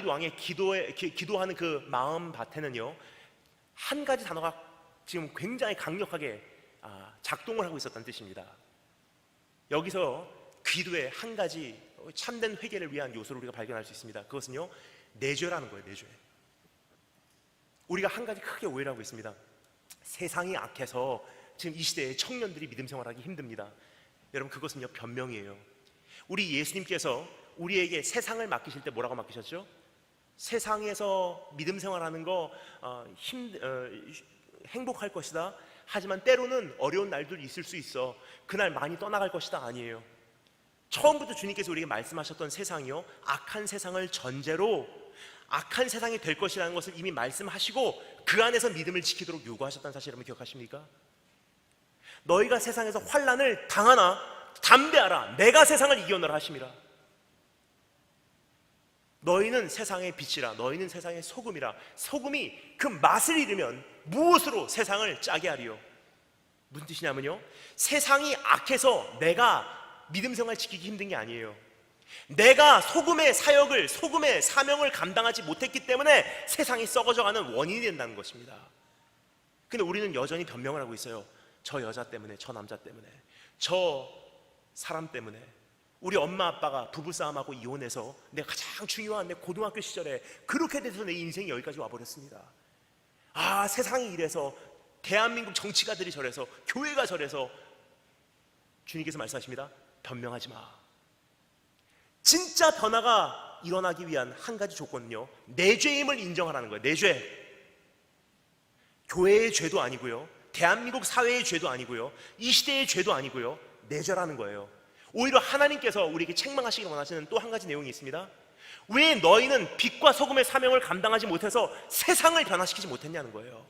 왕의 기도하는 그 마음 밭에는요, 한 가지 단어가 지금 굉장히 강력하게 작동을 하고 있었다는 뜻입니다. 여기서 기도의 한 가지 참된 회개를 위한 요소를 우리가 발견할 수 있습니다. 그것은요, 내 죄라는 거예요. 내 죄. 우리가 한 가지 크게 오해를 하고 있습니다. 세상이 악해서 지금 이 시대에 청년들이 믿음 생활하기 힘듭니다. 여러분, 그것은요, 변명이에요. 우리 예수님께서 우리에게 세상을 맡기실 때 뭐라고 맡기셨죠? 세상에서 믿음 생활하는 거 행복할 것이다. 하지만 때로는 어려운 날도 있을 수 있어. 그날 많이 떠나갈 것이다. 아니에요. 처음부터 주님께서 우리에게 말씀하셨던 세상이요, 악한 세상을 전제로 악한 세상이 될 것이라는 것을 이미 말씀하시고 그 안에서 믿음을 지키도록 요구하셨다는 사실 여러분 기억하십니까? 너희가 세상에서 환난을 당하나 담대하라. 내가 세상을 이겨내라 하심이라. 너희는 세상의 빛이라. 너희는 세상의 소금이라. 소금이 그 맛을 잃으면 무엇으로 세상을 짜게 하리요? 무슨 뜻이냐면요, 세상이 악해서 내가 믿음 생활 지키기 힘든 게 아니에요. 내가 소금의 사역을, 소금의 사명을 감당하지 못했기 때문에 세상이 썩어져가는 원인이 된다는 것입니다. 근데 우리는 여전히 변명을 하고 있어요. 저 여자 때문에, 저 남자 때문에, 저 사람 때문에. 우리 엄마 아빠가 부부싸움하고 이혼해서 내가 가장 중요한 내 고등학교 시절에 그렇게 돼서 내 인생이 여기까지 와버렸습니다. 세상이 이래서, 대한민국 정치가들이 저래서, 교회가 저래서. 주님께서 말씀하십니다. 변명하지 마. 진짜 변화가 일어나기 위한 한 가지 조건은요, 내 죄임을 인정하라는 거예요. 내 죄. 교회의 죄도 아니고요, 대한민국 사회의 죄도 아니고요, 이 시대의 죄도 아니고요, 내 죄라는 거예요. 오히려 하나님께서 우리에게 책망하시길 원하시는 또 한 가지 내용이 있습니다. 왜 너희는 빛과 소금의 사명을 감당하지 못해서 세상을 변화시키지 못했냐는 거예요.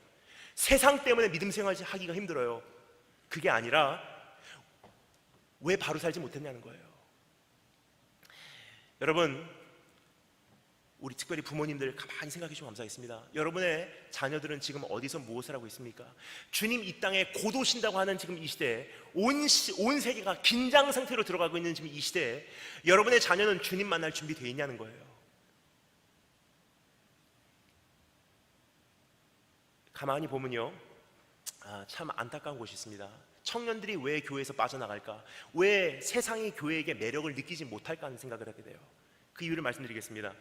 세상 때문에 믿음 생활하기가 힘들어요. 그게 아니라 왜 바로 살지 못했냐는 거예요. 여러분, 우리 특별히 부모님들 가만히 생각해 주시면 감사하겠습니다. 여러분의 자녀들은 지금 어디서 무엇을 하고 있습니까? 주님 이 땅에 곧 오신다고 하는 지금 이 시대에 온 세계가 긴장 상태로 들어가고 있는 지금 이 시대에 여러분의 자녀는 주님 만날 준비되어 있냐는 거예요. 가만히 보면요, 참 안타까운 곳이 있습니다. 청년들이 왜 교회에서 빠져나갈까? 왜 세상이 교회에게 매력을 느끼지 못할까 하는 생각을 하게 돼요. 그 이유를 말씀드리겠습니다.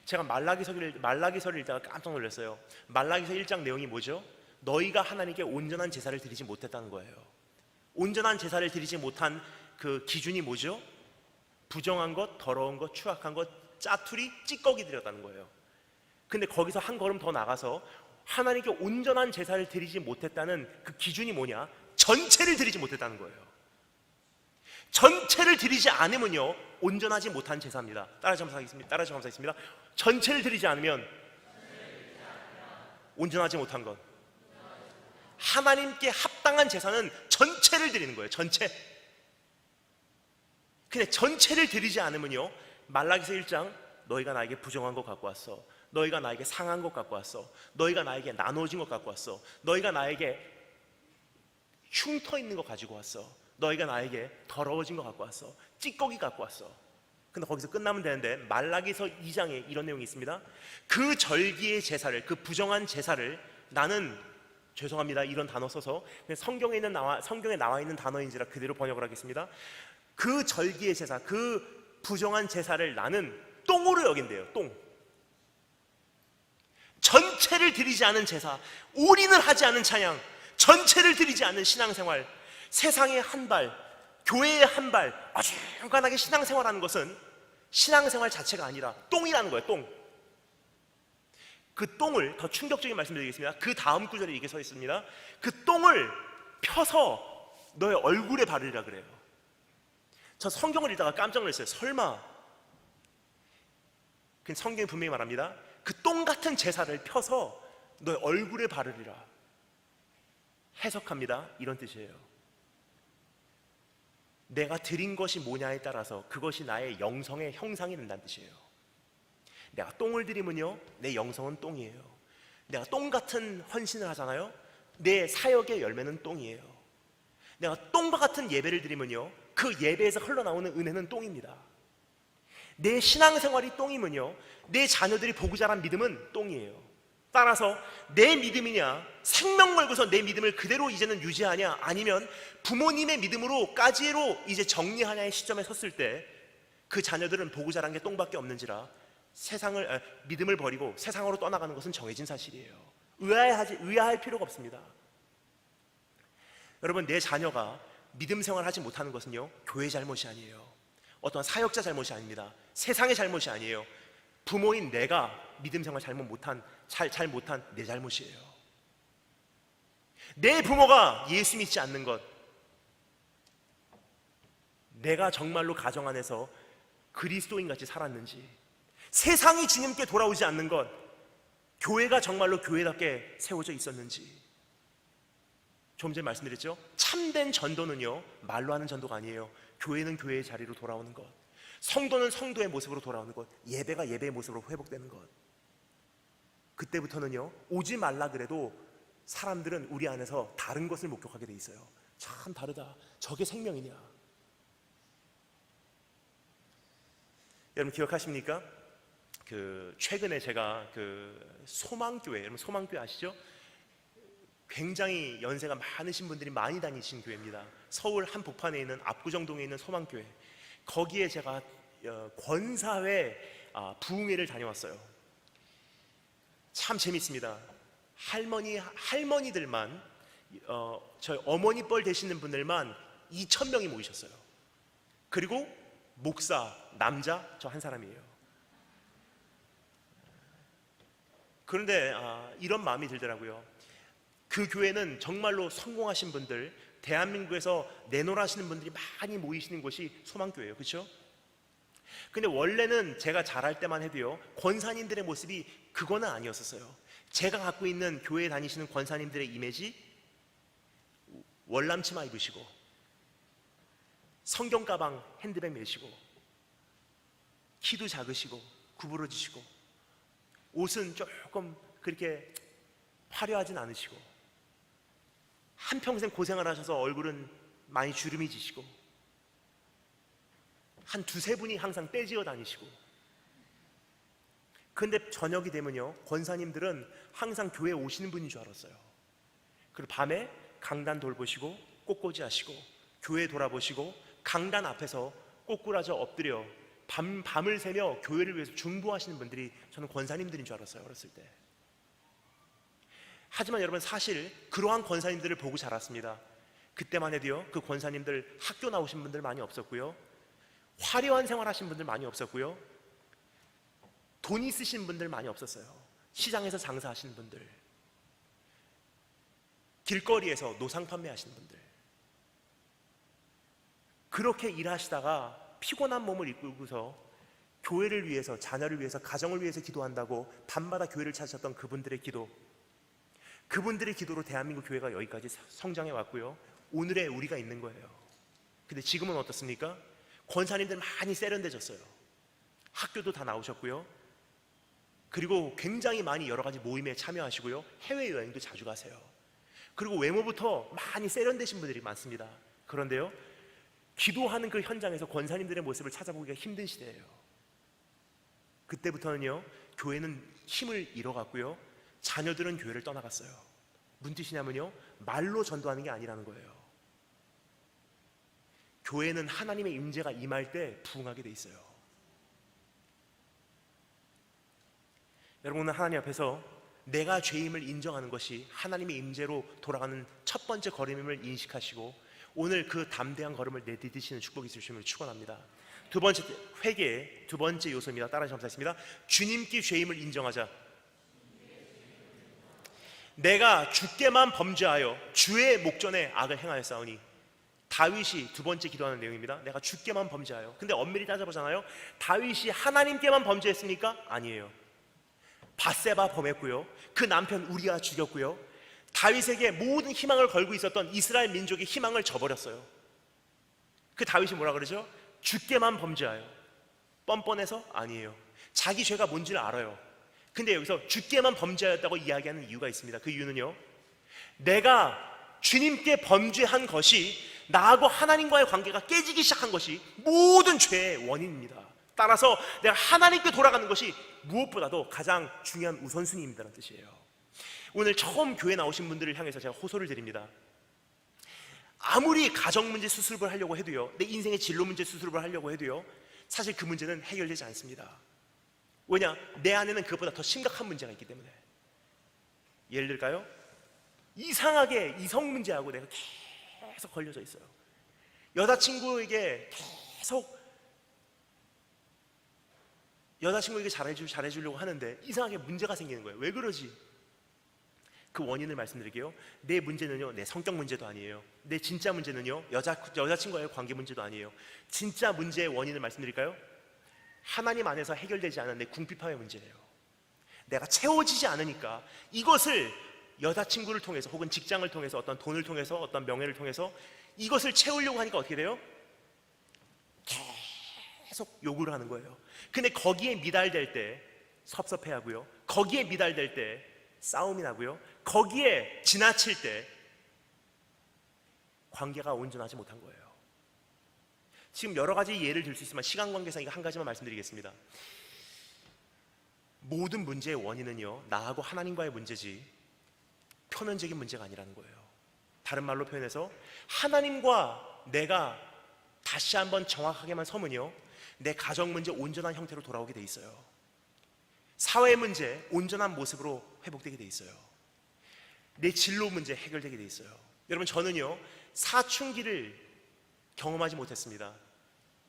제가 말라기서를 읽다가 깜짝 놀랐어요. 말라기서 1장 내용이 뭐죠? 너희가 하나님께 온전한 제사를 드리지 못했다는 거예요. 온전한 제사를 드리지 못한 그 기준이 뭐죠? 부정한 것, 더러운 것, 추악한 것, 짜투리, 찌꺼기 드렸다는 거예요. 근데 거기서 한 걸음 더 나가서 하나님께 온전한 제사를 드리지 못했다는 그 기준이 뭐냐? 전체를 드리지 못했다는 거예요. 전체를 드리지 않으면요, 온전하지 못한 제사입니다. 따라서 감사하겠습니다. 전체를 드리지 않으면 온전하지 못한 것. 하나님께 합당한 제사는 전체를 드리는 거예요. 전체. 근데 전체를 드리지 않으면요, 말라기서 1장 너희가 나에게 부정한 것 갖고 왔어, 너희가 나에게 상한 것 갖고 왔어, 너희가 나에게 나눠진 것 갖고 왔어, 너희가 나에게 흉터 있는 거 가지고 왔어, 너희가 나에게 더러워진 거 갖고 왔어, 찌꺼기 갖고 왔어. 근데 거기서 끝나면 되는데 말라기서 2장에 이런 내용이 있습니다. 그 절기의 제사를, 그 부정한 제사를 나는, 죄송합니다 이런 단어 써서, 성경에 나와 있는 단어인지라 그대로 번역을 하겠습니다. 그 절기의 제사, 그 부정한 제사를 나는 똥으로 여긴대요. 똥. 전체를 드리지 않은 제사, 올인을 하지 않은 찬양, 전체를 드리지 않는 신앙생활, 세상의 한 발, 교회의 한 발, 어중간하게 신앙생활하는 것은 신앙생활 자체가 아니라 똥이라는 거예요. 똥. 그 똥을, 더 충격적인 말씀을 드리겠습니다. 그 다음 구절에 이게 서 있습니다. 그 똥을 펴서 너의 얼굴에 바르리라 그래요. 저 성경을 읽다가 깜짝 놀랐어요. 설마. 성경이 분명히 말합니다. 그 똥 같은 제사를 펴서 너의 얼굴에 바르리라. 해석합니다. 이런 뜻이에요. 내가 드린 것이 뭐냐에 따라서 그것이 나의 영성의 형상이 된다는 뜻이에요. 내가 똥을 드리면요, 내 영성은 똥이에요. 내가 똥 같은 헌신을 하잖아요, 내 사역의 열매는 똥이에요. 내가 똥과 같은 예배를 드리면요, 그 예배에서 흘러나오는 은혜는 똥입니다. 내 신앙생활이 똥이면요, 내 자녀들이 보고 자란 믿음은 똥이에요. 따라서 내 믿음이냐, 생명 걸고서 내 믿음을 그대로 이제는 유지하냐, 아니면 부모님의 믿음으로까지로 이제 정리하냐의 시점에 섰을 때 그 자녀들은 보고 자란 게 똥밖에 없는지라 믿음을 버리고 세상으로 떠나가는 것은 정해진 사실이에요. 의아할 필요가 없습니다. 여러분, 내 자녀가 믿음 생활하지 못하는 것은요, 교회 잘못이 아니에요. 어떤 사역자 잘못이 아닙니다. 세상의 잘못이 아니에요. 부모인 내가 믿음 생활 잘 못한 내 잘못이에요. 내 부모가 예수 믿지 않는 것, 내가 정말로 가정 안에서 그리스도인같이 살았는지, 세상이 주님께 돌아오지 않는 것, 교회가 정말로 교회답게 세워져 있었는지. 좀 전에 말씀드렸죠? 참된 전도는요, 말로 하는 전도가 아니에요. 교회는 교회의 자리로 돌아오는 것, 성도는 성도의 모습으로 돌아오는 것, 예배가 예배의 모습으로 회복되는 것. 그때부터는요, 오지 말라 그래도 사람들은 우리 안에서 다른 것을 목격하게 돼 있어요. 참 다르다, 저게 생명이냐. 여러분 기억하십니까? 최근에 제가 소망교회, 여러분 소망교회 아시죠? 굉장히 연세가 많으신 분들이 많이 다니신 교회입니다. 서울 한복판에 있는 압구정동에 있는 소망교회, 거기에 제가 권사회 부흥회를 다녀왔어요. 참 재밌습니다. 할머니들만, 저희 어머니 뻘 되시는 분들만 2,000명이 모이셨어요. 그리고 목사, 남자, 저 한 사람이에요. 그런데 이런 마음이 들더라고요. 그 교회는 정말로 성공하신 분들, 대한민국에서 내노라시는 분들이 많이 모이시는 곳이 소망교회예요. 그렇죠? 근데 원래는 제가 자랄 때만 해도요, 권사님들의 모습이 그거는 아니었었어요. 제가 갖고 있는 교회에 다니시는 권사님들의 이미지, 월남치마 입으시고 성경 가방 핸드백 메시고 키도 작으시고 구부러지시고 옷은 조금 그렇게 화려하진 않으시고 한평생 고생을 하셔서 얼굴은 많이 주름이 지시고 한 두세 분이 항상 떼지어 다니시고. 근데 저녁이 되면요, 권사님들은 항상 교회에 오시는 분인 줄 알았어요. 그리고 밤에 강단 돌보시고 꽃꽂이 하시고 교회 돌아보시고 강단 앞에서 꼬꾸라져 엎드려 밤을 새며 교회를 위해서 중보하시는 분들이 저는 권사님들인 줄 알았어요, 어렸을 때. 하지만 여러분, 사실 그러한 권사님들을 보고 자랐습니다. 그때만 해도요, 그 권사님들 학교 나오신 분들 많이 없었고요, 화려한 생활하신 분들 많이 없었고요, 돈 있으신 분들 많이 없었어요. 시장에서 장사하시는 분들, 길거리에서 노상 판매하시는 분들, 그렇게 일하시다가 피곤한 몸을 이끌고서 교회를 위해서, 자녀를 위해서, 가정을 위해서 기도한다고 밤마다 교회를 찾으셨던 그분들의 기도, 그분들의 기도로 대한민국 교회가 여기까지 성장해 왔고요, 오늘의 우리가 있는 거예요. 근데 지금은 어떻습니까? 권사님들 많이 세련돼졌어요. 학교도 다 나오셨고요, 그리고 굉장히 많이 여러 가지 모임에 참여하시고요, 해외여행도 자주 가세요. 그리고 외모부터 많이 세련되신 분들이 많습니다. 그런데요, 기도하는 그 현장에서 권사님들의 모습을 찾아보기가 힘든 시대예요. 그때부터는요, 교회는 힘을 잃어갔고요, 자녀들은 교회를 떠나갔어요. 무슨 뜻이냐면요, 말로 전도하는 게 아니라는 거예요. 교회는 하나님의 임재가 임할 때 부흥하게 돼 있어요. 여러분, 오늘 하나님 앞에서 내가 죄임을 인정하는 것이 하나님의 임재로 돌아가는 첫 번째 걸음임을 인식하시고 오늘 그 담대한 걸음을 내디디시는 축복이 있으심을 축원합니다. 두 번째, 회개의 두 번째 요소입니다. 따라서 감사했습니다. 주님께 죄임을 인정하자. 내가 주께만 범죄하여 주의 목전에 악을 행하였사오니. 다윗이 두 번째 기도하는 내용입니다. 내가 주께만 범죄하여. 근데 엄밀히 따져보잖아요, 다윗이 하나님께만 범죄했습니까? 아니에요. 밧세바 범했고요, 그 남편 우리아 죽였고요, 다윗에게 모든 희망을 걸고 있었던 이스라엘 민족의 희망을 저버렸어요. 그 다윗이 뭐라 그러죠? 주께만 범죄하여. 뻔뻔해서? 아니에요. 자기 죄가 뭔지를 알아요. 근데 여기서 주께만 범죄하였다고 이야기하는 이유가 있습니다. 그 이유는요, 내가 주님께 범죄한 것이 나하고 하나님과의 관계가 깨지기 시작한 것이 모든 죄의 원인입니다. 따라서 내가 하나님께 돌아가는 것이 무엇보다도 가장 중요한 우선순위입니다라는 뜻이에요. 오늘 처음 교회 나오신 분들을 향해서 제가 호소를 드립니다. 아무리 가정문제 수술을 하려고 해도요, 내 인생의 진로 문제 수술을 하려고 해도요, 사실 그 문제는 해결되지 않습니다. 왜냐? 내 안에는 그것보다 더 심각한 문제가 있기 때문에. 예를 들까요? 이상하게 이성 문제하고 내가 계속 걸려져 있어요. 여자친구에게 잘해주려고 하는데 이상하게 문제가 생기는 거예요. 왜 그러지? 그 원인을 말씀드릴게요. 내 문제는요, 내 성격 문제도 아니에요. 내 진짜 문제는요, 여자친구와의 관계 문제도 아니에요. 진짜 문제의 원인을 말씀드릴까요? 하나님 안에서 해결되지 않은 내 궁핍함의 문제예요. 내가 채워지지 않으니까 이것을 여자친구를 통해서 혹은 직장을 통해서 어떤 돈을 통해서 어떤 명예를 통해서 이것을 채우려고 하니까 어떻게 돼요? 계속 요구를 하는 거예요. 근데 거기에 미달될 때 섭섭해하고요, 거기에 미달될 때 싸움이 나고요, 거기에 지나칠 때 관계가 온전하지 못한 거예요. 지금 여러 가지 예를 들 수 있지만 시간 관계상 이거 한 가지만 말씀드리겠습니다. 모든 문제의 원인은요, 나하고 하나님과의 문제지 표면적인 문제가 아니라는 거예요. 다른 말로 표현해서 하나님과 내가 다시 한번 정확하게만 서면요, 내 가정 문제 온전한 형태로 돌아오게 돼 있어요. 사회 문제 온전한 모습으로 회복되게 돼 있어요. 내 진로 문제 해결되게 돼 있어요. 여러분, 저는요 사춘기를 경험하지 못했습니다.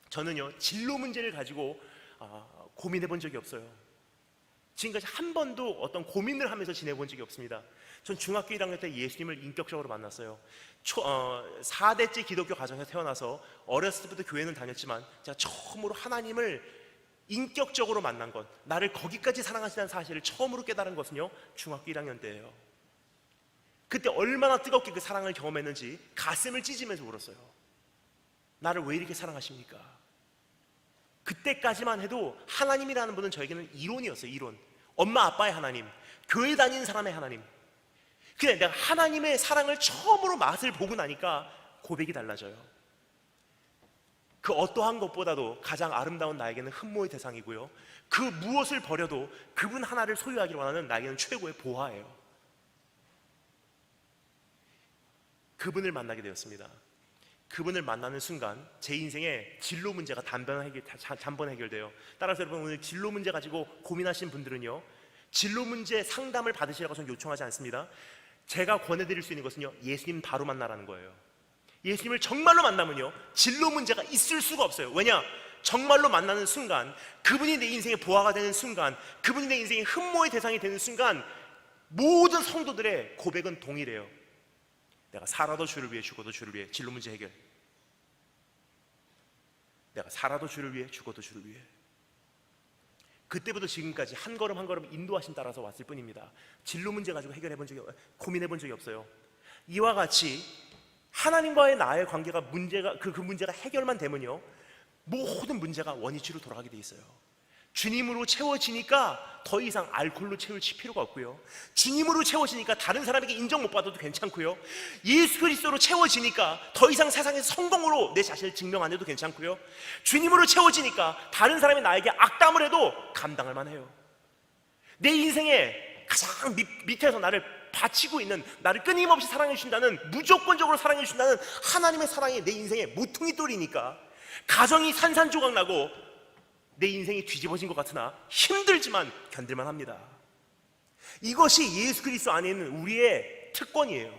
저는요 진로 문제를 가지고 고민해 본 적이 없어요. 지금까지 한 번도 어떤 고민을 하면서 지내본 적이 없습니다. 전 중학교 1학년 때 예수님을 인격적으로 만났어요. 4대째 기독교 가정에서 태어나서 어렸을 때부터 교회는 다녔지만 제가 처음으로 하나님을 인격적으로 만난 것, 나를 거기까지 사랑하시다는 사실을 처음으로 깨달은 것은요 중학교 1학년 때예요. 그때 얼마나 뜨겁게 그 사랑을 경험했는지 가슴을 찢으면서 울었어요. 나를 왜 이렇게 사랑하십니까? 그때까지만 해도 하나님이라는 분은 저에게는 이론이었어요. 이론. 엄마 아빠의 하나님, 교회 다니는 사람의 하나님. 근데 내가 하나님의 사랑을 처음으로 맛을 보고 나니까 고백이 달라져요. 그 어떠한 것보다도 가장 아름다운 나에게는 흠모의 대상이고요, 그 무엇을 버려도 그분 하나를 소유하기를 원하는 나에게는 최고의 보화예요. 그분을 만나게 되었습니다. 그분을 만나는 순간 제 인생의 진로 문제가 단번에 해결돼요. 따라서 여러분, 오늘 진로 문제 가지고 고민하시는 분들은요, 진로 문제 상담을 받으시라고 저는 요청하지 않습니다. 제가 권해드릴 수 있는 것은요, 예수님 바로 만나라는 거예요. 예수님을 정말로 만나면요 진로 문제가 있을 수가 없어요. 왜냐? 정말로 만나는 순간, 그분이 내 인생의 보화가 되는 순간, 그분이 내 인생의 흠모의 대상이 되는 순간 모든 성도들의 고백은 동일해요. 내가 살아도 주를 위해 죽어도 주를 위해. 진로 문제 해결. 내가 살아도 주를 위해 죽어도 주를 위해. 그때부터 지금까지 한 걸음 한 걸음 인도하심 따라서 왔을 뿐입니다. 진로 문제 가지고 고민해 본 적이 없어요. 이와 같이 하나님과의 나의 관계가 그 문제가 해결만 되면요, 모든 문제가 원위치로 돌아가게 돼 있어요. 주님으로 채워지니까 더 이상 알코올로 채울 필요가 없고요, 주님으로 채워지니까 다른 사람에게 인정 못 받아도 괜찮고요, 예수 그리스도로 채워지니까 더 이상 세상에서 성공으로 내 자신을 증명 안 해도 괜찮고요, 주님으로 채워지니까 다른 사람이 나에게 악담을 해도 감당할 만해요. 내 인생의 가장 밑에서 나를 바치고 있는, 나를 끊임없이 사랑해 주신다는, 무조건적으로 사랑해 주신다는 하나님의 사랑이 내 인생의 모퉁이 돌이니까 가정이 산산조각 나고 내 인생이 뒤집어진 것 같으나 힘들지만 견딜만 합니다. 이것이 예수 그리스도 안에 있는 우리의 특권이에요.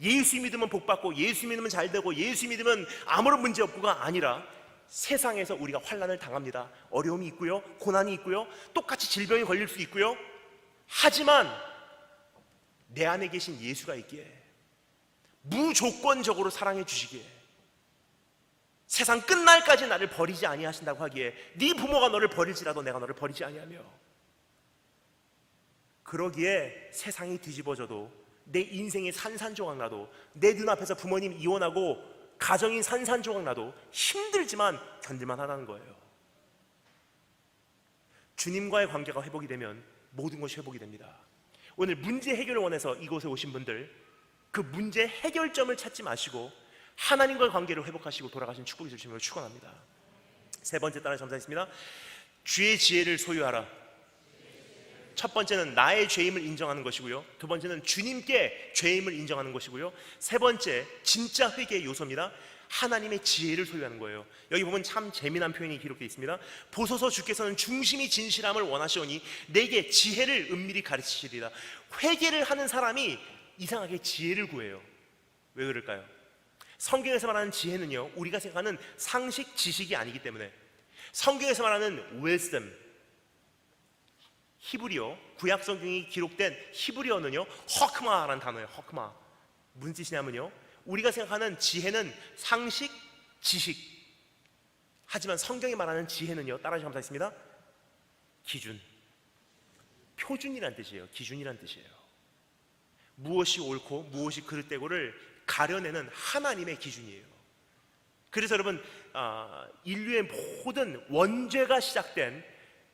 예수 믿으면 복받고, 예수 믿으면 잘되고, 예수 믿으면 아무런 문제 없고가 아니라 세상에서 우리가 환난을 당합니다. 어려움이 있고요, 고난이 있고요, 똑같이 질병이 걸릴 수 있고요. 하지만 내 안에 계신 예수가 있기에, 무조건적으로 사랑해 주시기에, 세상 끝날까지 나를 버리지 아니하신다고 하기에, 네 부모가 너를 버릴지라도 내가 너를 버리지 아니하며, 그러기에 세상이 뒤집어져도, 내 인생이 산산조각 나도, 내 눈앞에서 부모님 이혼하고 가정이 산산조각 나도 힘들지만 견딜만 하다는 거예요. 주님과의 관계가 회복이 되면 모든 것이 회복이 됩니다. 오늘 문제 해결을 원해서 이곳에 오신 분들, 그 문제 해결점을 찾지 마시고 하나님과의 관계를 회복하시고 돌아가신 축복이 주시는 걸 축원합니다. 세 번째, 따라 점사했습니다. 주의 지혜를 소유하라. 첫 번째는 나의 죄임을 인정하는 것이고요, 두 번째는 주님께 죄임을 인정하는 것이고요, 세 번째, 진짜 회개의 요소입니다. 하나님의 지혜를 소유하는 거예요. 여기 보면 참 재미난 표현이 기록되어 있습니다. 보소서 주께서는 중심이 진실함을 원하시오니 내게 지혜를 은밀히 가르치시리라. 회개를 하는 사람이 이상하게 지혜를 구해요. 왜 그럴까요? 성경에서 말하는 지혜는요, 우리가 생각하는 상식 지식이 아니기 때문에, 성경에서 말하는 wisdom, 히브리어, 구약 성경이 기록된 히브리어는요, 허크마라는 단어예요. 허크마. 무슨 뜻이냐면요, 우리가 생각하는 지혜는 상식, 지식. 하지만 성경이 말하는 지혜는요, 따라서 감사했습니다, 기준, 표준이란 뜻이에요. 기준이란 뜻이에요. 무엇이 옳고 무엇이 그릇되고를 가려내는 하나님의 기준이에요. 그래서 여러분, 인류의 모든 원죄가 시작된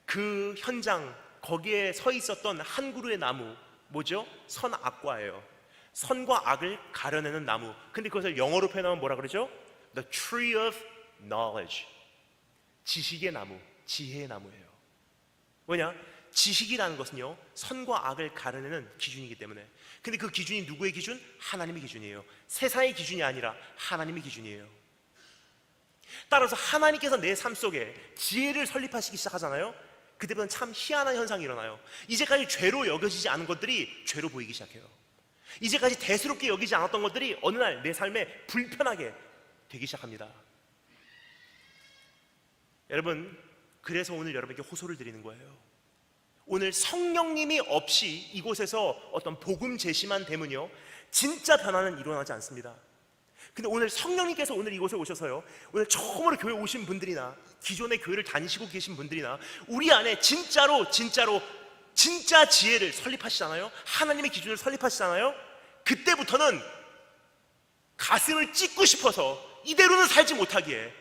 그 현장, 거기에 서 있었던 한 그루의 나무, 뭐죠? 선악과예요. 선과 악을 가려내는 나무. 근데 그것을 영어로 표현하면 뭐라 그러죠? The tree of knowledge. 지식의 나무, 지혜의 나무예요. 뭐냐? 지식이라는 것은요, 선과 악을 가려내는 기준이기 때문에. 근데 그 기준이 누구의 기준? 하나님의 기준이에요. 세상의 기준이 아니라 하나님의 기준이에요. 따라서 하나님께서 내 삶 속에 지혜를 설립하시기 시작하잖아요. 그때부터는 참 희한한 현상이 일어나요. 이제까지 죄로 여겨지지 않은 것들이 죄로 보이기 시작해요. 이제까지 대수롭게 여기지 않았던 것들이 어느 날 내 삶에 불편하게 되기 시작합니다. 여러분, 그래서 오늘 여러분에게 호소를 드리는 거예요. 오늘 성령님이 없이 이곳에서 어떤 복음 제시만 되면요, 진짜 변화는 일어나지 않습니다. 근데 오늘 성령님께서 오늘 이곳에 오셔서요, 오늘 처음으로 교회 오신 분들이나 기존의 교회를 다니시고 계신 분들이나 우리 안에 진짜 지혜를 설립하시잖아요. 하나님의 기준을 설립하시잖아요. 그때부터는 가슴을 찢고 싶어서 이대로는 살지 못하기에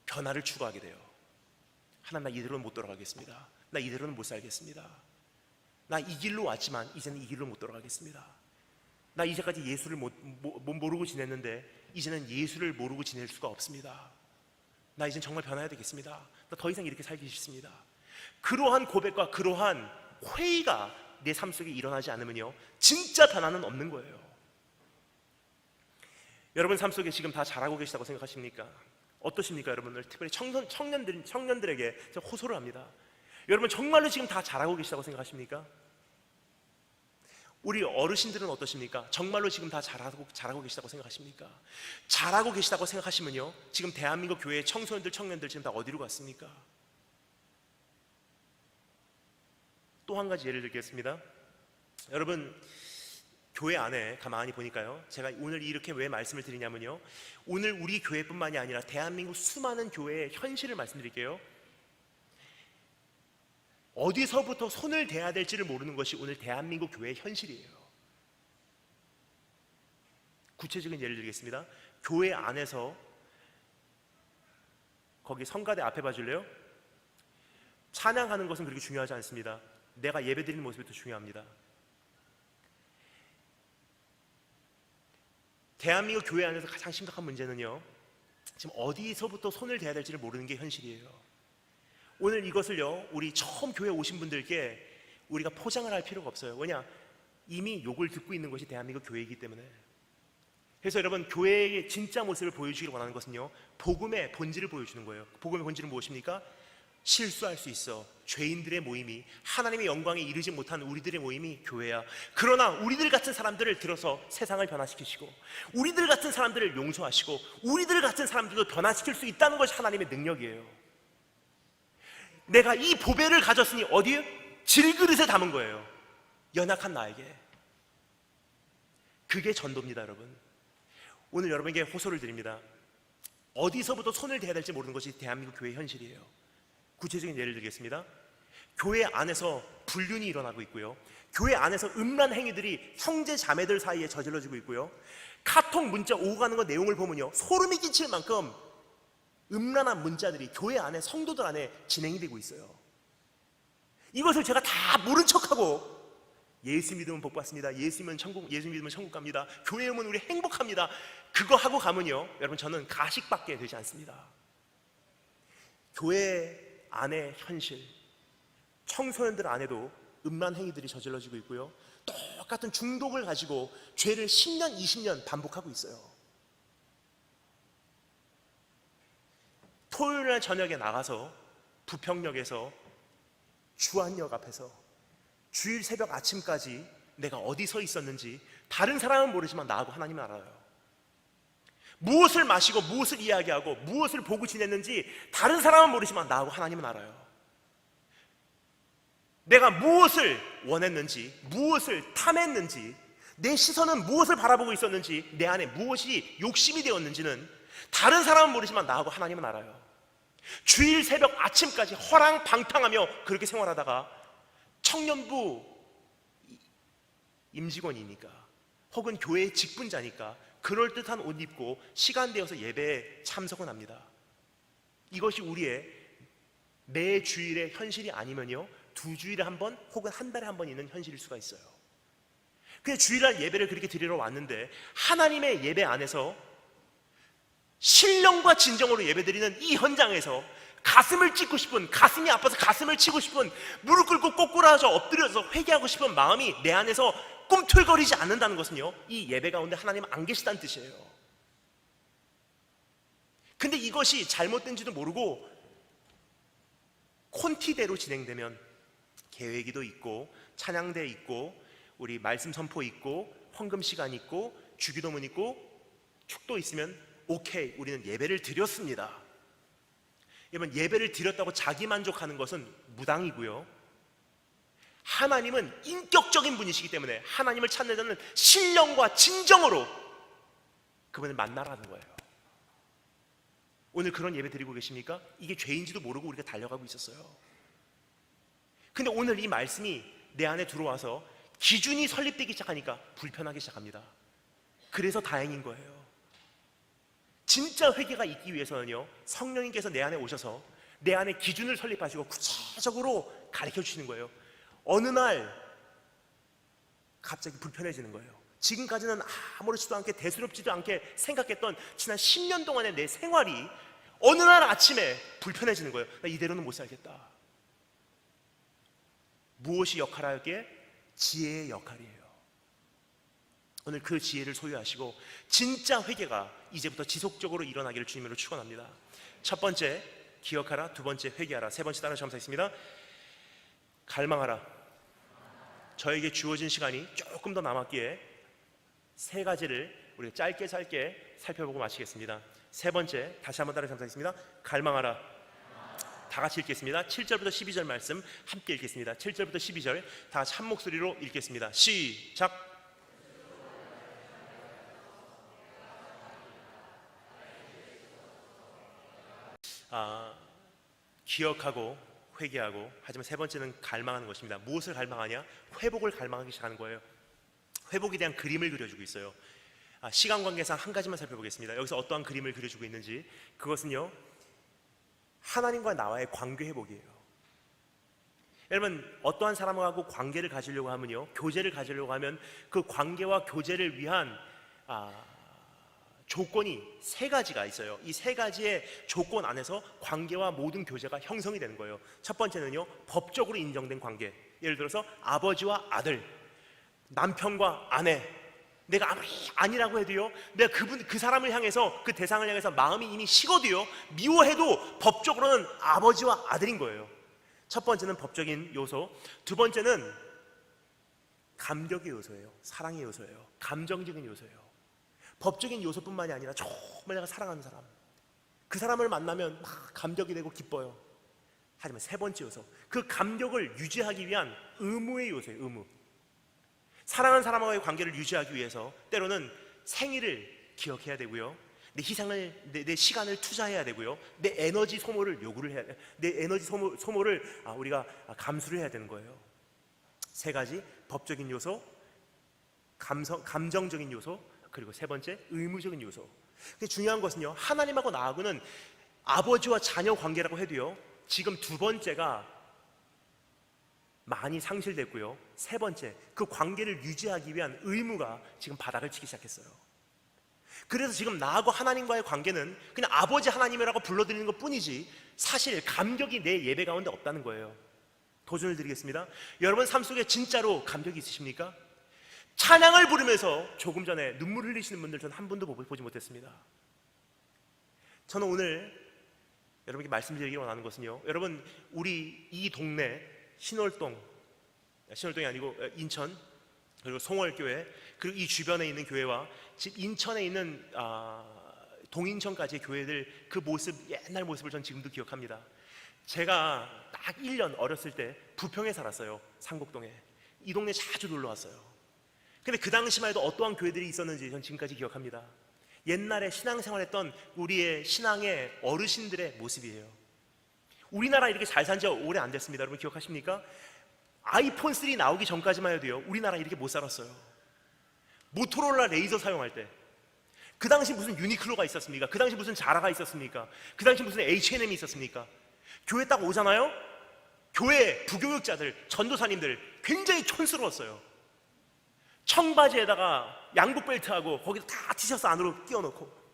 변화를 추구하게 돼요. 하나님, 나 이대로는 못 돌아가겠습니다. 나 이대로는 못 살겠습니다. 나 이 길로 왔지만 이제는 이 길로 못 돌아가겠습니다. 나 이제까지 예수를 모르고 지냈는데 이제는 예수를 모르고 지낼 수가 없습니다. 나 이젠 정말 변화해야 되겠습니다. 나 더 이상 이렇게 살기 싫습니다. 그러한 고백과 그러한 회의가 내 삶 속에 일어나지 않으면요, 진짜 변화는 없는 거예요. 여러분 삶 속에 지금 다 잘하고 계시다고 생각하십니까? 어떠십니까? 여러분들, 특별히 청년들에게 제가 호소를 합니다. 여러분 정말로 지금 다 잘하고 계시다고 생각하십니까? 우리 어르신들은 어떠십니까? 정말로 지금 다 잘하고 계시다고 생각하십니까? 잘하고 계시다고 생각하시면요, 지금 대한민국 교회의 청소년들, 청년들 지금 다 어디로 갔습니까? 또 한 가지 예를 들겠습니다. 여러분, 교회 안에 가만히 보니까요, 제가 오늘 이렇게 왜 말씀을 드리냐면요, 오늘 우리 교회뿐만이 아니라 대한민국 수많은 교회의 현실을 말씀드릴게요. 어디서부터 손을 대야 될지를 모르는 것이 오늘 대한민국 교회의 현실이에요. 구체적인 예를 드리겠습니다. 교회 안에서, 거기 성가대 앞에 봐줄래요? 찬양하는 것은 그렇게 중요하지 않습니다. 내가 예배드리는 모습이 더 중요합니다. 대한민국 교회 안에서 가장 심각한 문제는요, 지금 어디서부터 손을 대야 될지를 모르는 게 현실이에요. 오늘 이것을요, 우리 처음 교회 오신 분들께 우리가 포장을 할 필요가 없어요. 왜냐? 이미 욕을 듣고 있는 것이 대한민국 교회이기 때문에. 그래서 여러분, 교회의 진짜 모습을 보여주기를 원하는 것은요, 복음의 본질을 보여주는 거예요. 복음의 본질은 무엇입니까? 실수할 수 있어. 죄인들의 모임이, 하나님의 영광에 이르지 못한 우리들의 모임이 교회야. 그러나 우리들 같은 사람들을 들어서 세상을 변화시키시고, 우리들 같은 사람들을 용서하시고, 우리들 같은 사람들도 변화시킬 수 있다는 것이 하나님의 능력이에요. 내가 이 보배를 가졌으니 어디에? 질그릇에 담은 거예요. 연약한 나에게. 그게 전도입니다, 여러분. 오늘 여러분에게 호소를 드립니다. 어디서부터 손을 대야 될지 모르는 것이 대한민국 교회의 현실이에요. 구체적인 예를 들겠습니다. 교회 안에서 불륜이 일어나고 있고요, 교회 안에서 음란 행위들이 형제 자매들 사이에 저질러지고 있고요, 카톡 문자 오고 가는 거 내용을 보면요, 소름이 끼칠 만큼 음란한 문자들이 교회 안에, 성도들 안에 진행이 되고 있어요. 이것을 제가 다 모른 척하고 예수 믿으면 복 받습니다, 예수 믿으면 천국 갑니다, 교회 오면 우리 행복합니다, 그거 하고 가면요, 여러분, 저는 가식밖에 되지 않습니다. 교회 안의 현실, 청소년들 안에도 음란 행위들이 저질러지고 있고요, 똑같은 중독을 가지고 죄를 10년, 20년 반복하고 있어요. 토요일날 저녁에 나가서 부평역에서 주안역 앞에서 주일 새벽 아침까지 내가 어디 서 있었는지 다른 사람은 모르지만 나하고 하나님은 알아요. 무엇을 마시고 무엇을 이야기하고 무엇을 보고 지냈는지 다른 사람은 모르지만 나하고 하나님은 알아요. 내가 무엇을 원했는지, 무엇을 탐했는지, 내 시선은 무엇을 바라보고 있었는지, 내 안에 무엇이 욕심이 되었는지는 다른 사람은 모르지만 나하고 하나님은 알아요. 주일 새벽 아침까지 허랑방탕하며 그렇게 생활하다가 청년부 임직원이니까 혹은 교회의 직분자니까 그럴듯한 옷 입고 시간 되어서 예배에 참석은 합니다. 이것이 우리의 매 주일의 현실이 아니면요, 2주일에 한 번 혹은 한 달에 한 번 있는 현실일 수가 있어요. 그래서 주일날 예배를 그렇게 드리러 왔는데 하나님의 예배 안에서 신령과 진정으로 예배드리는 이 현장에서 가슴을 찢고 싶은, 가슴이 아파서 가슴을 치고 싶은, 무릎 꿇고 꼬꾸라져 엎드려서 회개하고 싶은 마음이 내 안에서 꿈틀거리지 않는다는 것은요, 이 예배 가운데 하나님은 안 계시다는 뜻이에요. 근데 이것이 잘못된지도 모르고 콘티대로 진행되면 계획기도 있고 찬양대 있고 우리 말씀 선포 있고 헌금 시간 있고 주기도문 있고 축도 있으면 오케이, 우리는 예배를 드렸습니다. 여러분, 예배를 드렸다고 자기 만족하는 것은 무당이고요, 하나님은 인격적인 분이시기 때문에 하나님을 찾는 자는 신령과 진정으로 그분을 만나라는 거예요. 오늘 그런 예배 드리고 계십니까? 이게 죄인지도 모르고 우리가 달려가고 있었어요. 근데 오늘 이 말씀이 내 안에 들어와서 기준이 설립되기 시작하니까 불편하기 시작합니다. 그래서 다행인 거예요. 진짜 회개가 있기 위해서는요, 성령님께서 내 안에 오셔서 내 안에 기준을 설립하시고 구체적으로 가르쳐 주시는 거예요. 어느 날 갑자기 불편해지는 거예요. 지금까지는 아무렇지도 않게 대수롭지도 않게 생각했던 지난 10년 동안의 내 생활이 어느 날 아침에 불편해지는 거예요. 나 이대로는 못 살겠다. 무엇이 역할하기에? 지혜의 역할이에요. 오늘 그 지혜를 소유하시고 진짜 회개가 이제부터 지속적으로 일어나기를 주님으로 축원합니다. 첫 번째, 기억하라. 두 번째, 회개하라. 세 번째, 따라 점사했습니다. 갈망하라. 저에게 주어진 시간이 조금 더 남았기에 세 가지를 우리가 짧게 살펴보고 마치겠습니다. 세 번째, 다시 한번 따라 점사했습니다. 갈망하라. 다 같이 읽겠습니다. 7절부터 12절 말씀 함께 읽겠습니다. 7절부터 12절 다 같이 한 목소리로 읽겠습니다. 시작. 기억하고 회개하고, 하지만 세 번째는 갈망하는 것입니다. 무엇을 갈망하냐? 회복을 갈망하기 시작하는 거예요. 회복에 대한 그림을 그려주고 있어요. 시간 관계상 한 가지만 살펴보겠습니다. 여기서 어떠한 그림을 그려주고 있는지, 그것은요, 하나님과 나와의 관계 회복이에요. 여러분, 어떠한 사람하고 관계를 가지려고 하면요, 교제를 가지려고 하면 그 관계와 교제를 위한 조건이 세 가지가 있어요. 이 세 가지의 조건 안에서 관계와 모든 교제가 형성이 되는 거예요. 첫 번째는요, 법적으로 인정된 관계. 예를 들어서 아버지와 아들, 남편과 아내. 내가 아무리 아니라고 해도요, 내가 그 사람을 향해서, 그 대상을 향해서 마음이 이미 식어도요, 미워해도 법적으로는 아버지와 아들인 거예요. 첫 번째는 법적인 요소. 두 번째는 감격의 요소예요. 사랑의 요소예요. 감정적인 요소예요. 법적인 요소뿐만이 아니라 정말 내가 사랑하는 사람, 그 사람을 만나면 막 감격이 되고 기뻐요. 하지만 세 번째 요소, 그 감격을 유지하기 위한 의무의 요소예요. 의무. 사랑하는 사람과의 관계를 유지하기 위해서 때로는 생일을 기억해야 되고요, 내 희생을, 내 시간을 투자해야 되고요, 내 에너지 소모를 요구를 해야 돼. 내 에너지 소모를 우리가 감수를 해야 되는 거예요. 세 가지: 법적인 요소, 감정적인 요소, 그리고 세 번째 의무적인 요소. 중요한 것은요, 하나님하고 나하고는 아버지와 자녀 관계라고 해도요, 지금 두 번째가 많이 상실됐고요, 세 번째, 그 관계를 유지하기 위한 의무가 지금 바닥을 치기 시작했어요. 그래서 지금 나하고 하나님과의 관계는 그냥 아버지 하나님이라고 불러드리는 것 뿐이지 사실 감격이 내 예배 가운데 없다는 거예요. 도전을 드리겠습니다. 여러분 삶 속에 진짜로 감격이 있으십니까? 찬양을 부르면서 조금 전에 눈물 흘리시는 분들 저는 한 분도 보지 못했습니다. 저는 오늘 여러분께 말씀드리기 원하는 것은요, 여러분, 우리 이 동네 신월동이 아니고 인천, 그리고 송월교회, 그리고 이 주변에 있는 교회와 즉 인천에 있는 동인천까지의 교회들, 그 모습, 옛날 모습을 전 지금도 기억합니다. 제가 딱 1년 어렸을 때 부평에 살았어요. 상곡동에. 이 동네 자주 놀러 왔어요. 근데 그 당시만 해도 어떠한 교회들이 있었는지 전 지금까지 기억합니다. 옛날에 신앙생활했던 우리의 신앙의 어르신들의 모습이에요. 우리나라 이렇게 잘 산 지 오래 안 됐습니다. 여러분 기억하십니까? 아이폰 3 나오기 전까지만 해도요, 우리나라 이렇게 못 살았어요. 모토로라 레이저 사용할 때, 그 당시 무슨 유니클로가 있었습니까? 그 당시 무슨 자라가 있었습니까? 그 당시 무슨 H&M이 있었습니까? 교회 딱 오잖아요, 교회 부교육자들, 전도사님들 굉장히 촌스러웠어요. 청바지에다가 양복벨트하고 거기다 다 티셔츠 안으로 끼워놓고.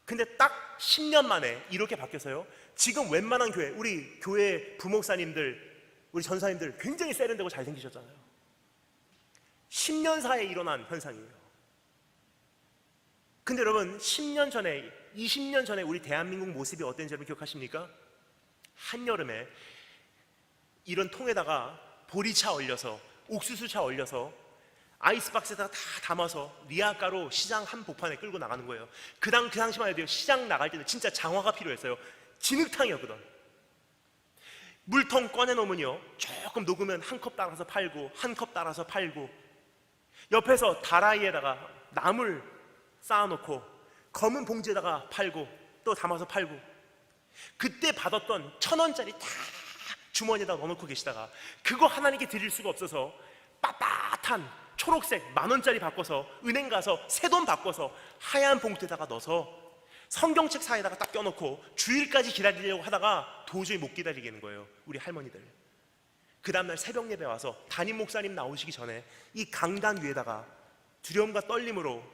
근데 딱 10년 만에 이렇게 바뀌어서요, 지금 웬만한 교회, 우리 교회 부목사님들, 우리 전사님들 굉장히 세련되고 잘생기셨잖아요. 10년 사이에 일어난 현상이에요. 근데 여러분, 10년 전에, 20년 전에 우리 대한민국 모습이 어땠는지 여러분 기억하십니까? 한여름에 이런 통에다가 보리차 얼려서, 옥수수차 얼려서 아이스박스에다가 다 담아서 리아가로 시장 한 복판에 끌고 나가는 거예요. 그 당시만 해도 시장 나갈 때는 진짜 장화가 필요했어요. 진흙탕이었거든. 물통 꺼내놓으면요, 조금 녹으면 한 컵 따라서 팔고, 한 컵 따라서 팔고, 옆에서 다라이에다가 나물 쌓아놓고 검은 봉지에다가 팔고, 또 담아서 팔고. 그때 받았던 1,000원짜리 다 주머니에다 넣어놓고 계시다가 그거 하나님께 드릴 수가 없어서 빳빳한 초록색 10,000원짜리 바꿔서 은행 가서 새돈 바꿔서 하얀 봉투에다가 넣어서 성경책 사이에다가 딱 껴놓고 주일까지 기다리려고 하다가 도저히 못 기다리겠는 거예요, 우리 할머니들. 그 다음날 새벽 예배 와서 담임 목사님 나오시기 전에 이 강단 위에다가 두려움과 떨림으로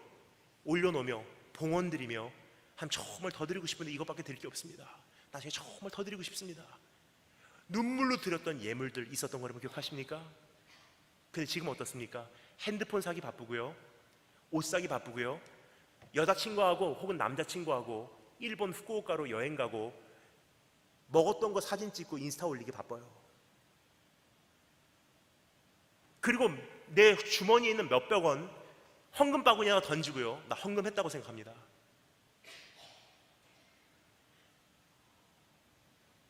올려놓으며 봉헌 드리며, 한 정말 더 드리고 싶은데 이것밖에 드릴 게 없습니다. 나중에 정말 더 드리고 싶습니다. 눈물로 드렸던 예물들 있었던 거 여러분 기억하십니까? 근데 지금 어떻습니까? 핸드폰 사기 바쁘고요, 옷 사기 바쁘고요, 여자친구하고 혹은 남자친구하고 일본 후쿠오카로 여행 가고 먹었던 거 사진 찍고 인스타 올리기 바빠요. 그리고 내 주머니에 있는 몇백 원 헌금 바구니 하나 던지고요, 나 헌금했다고 생각합니다.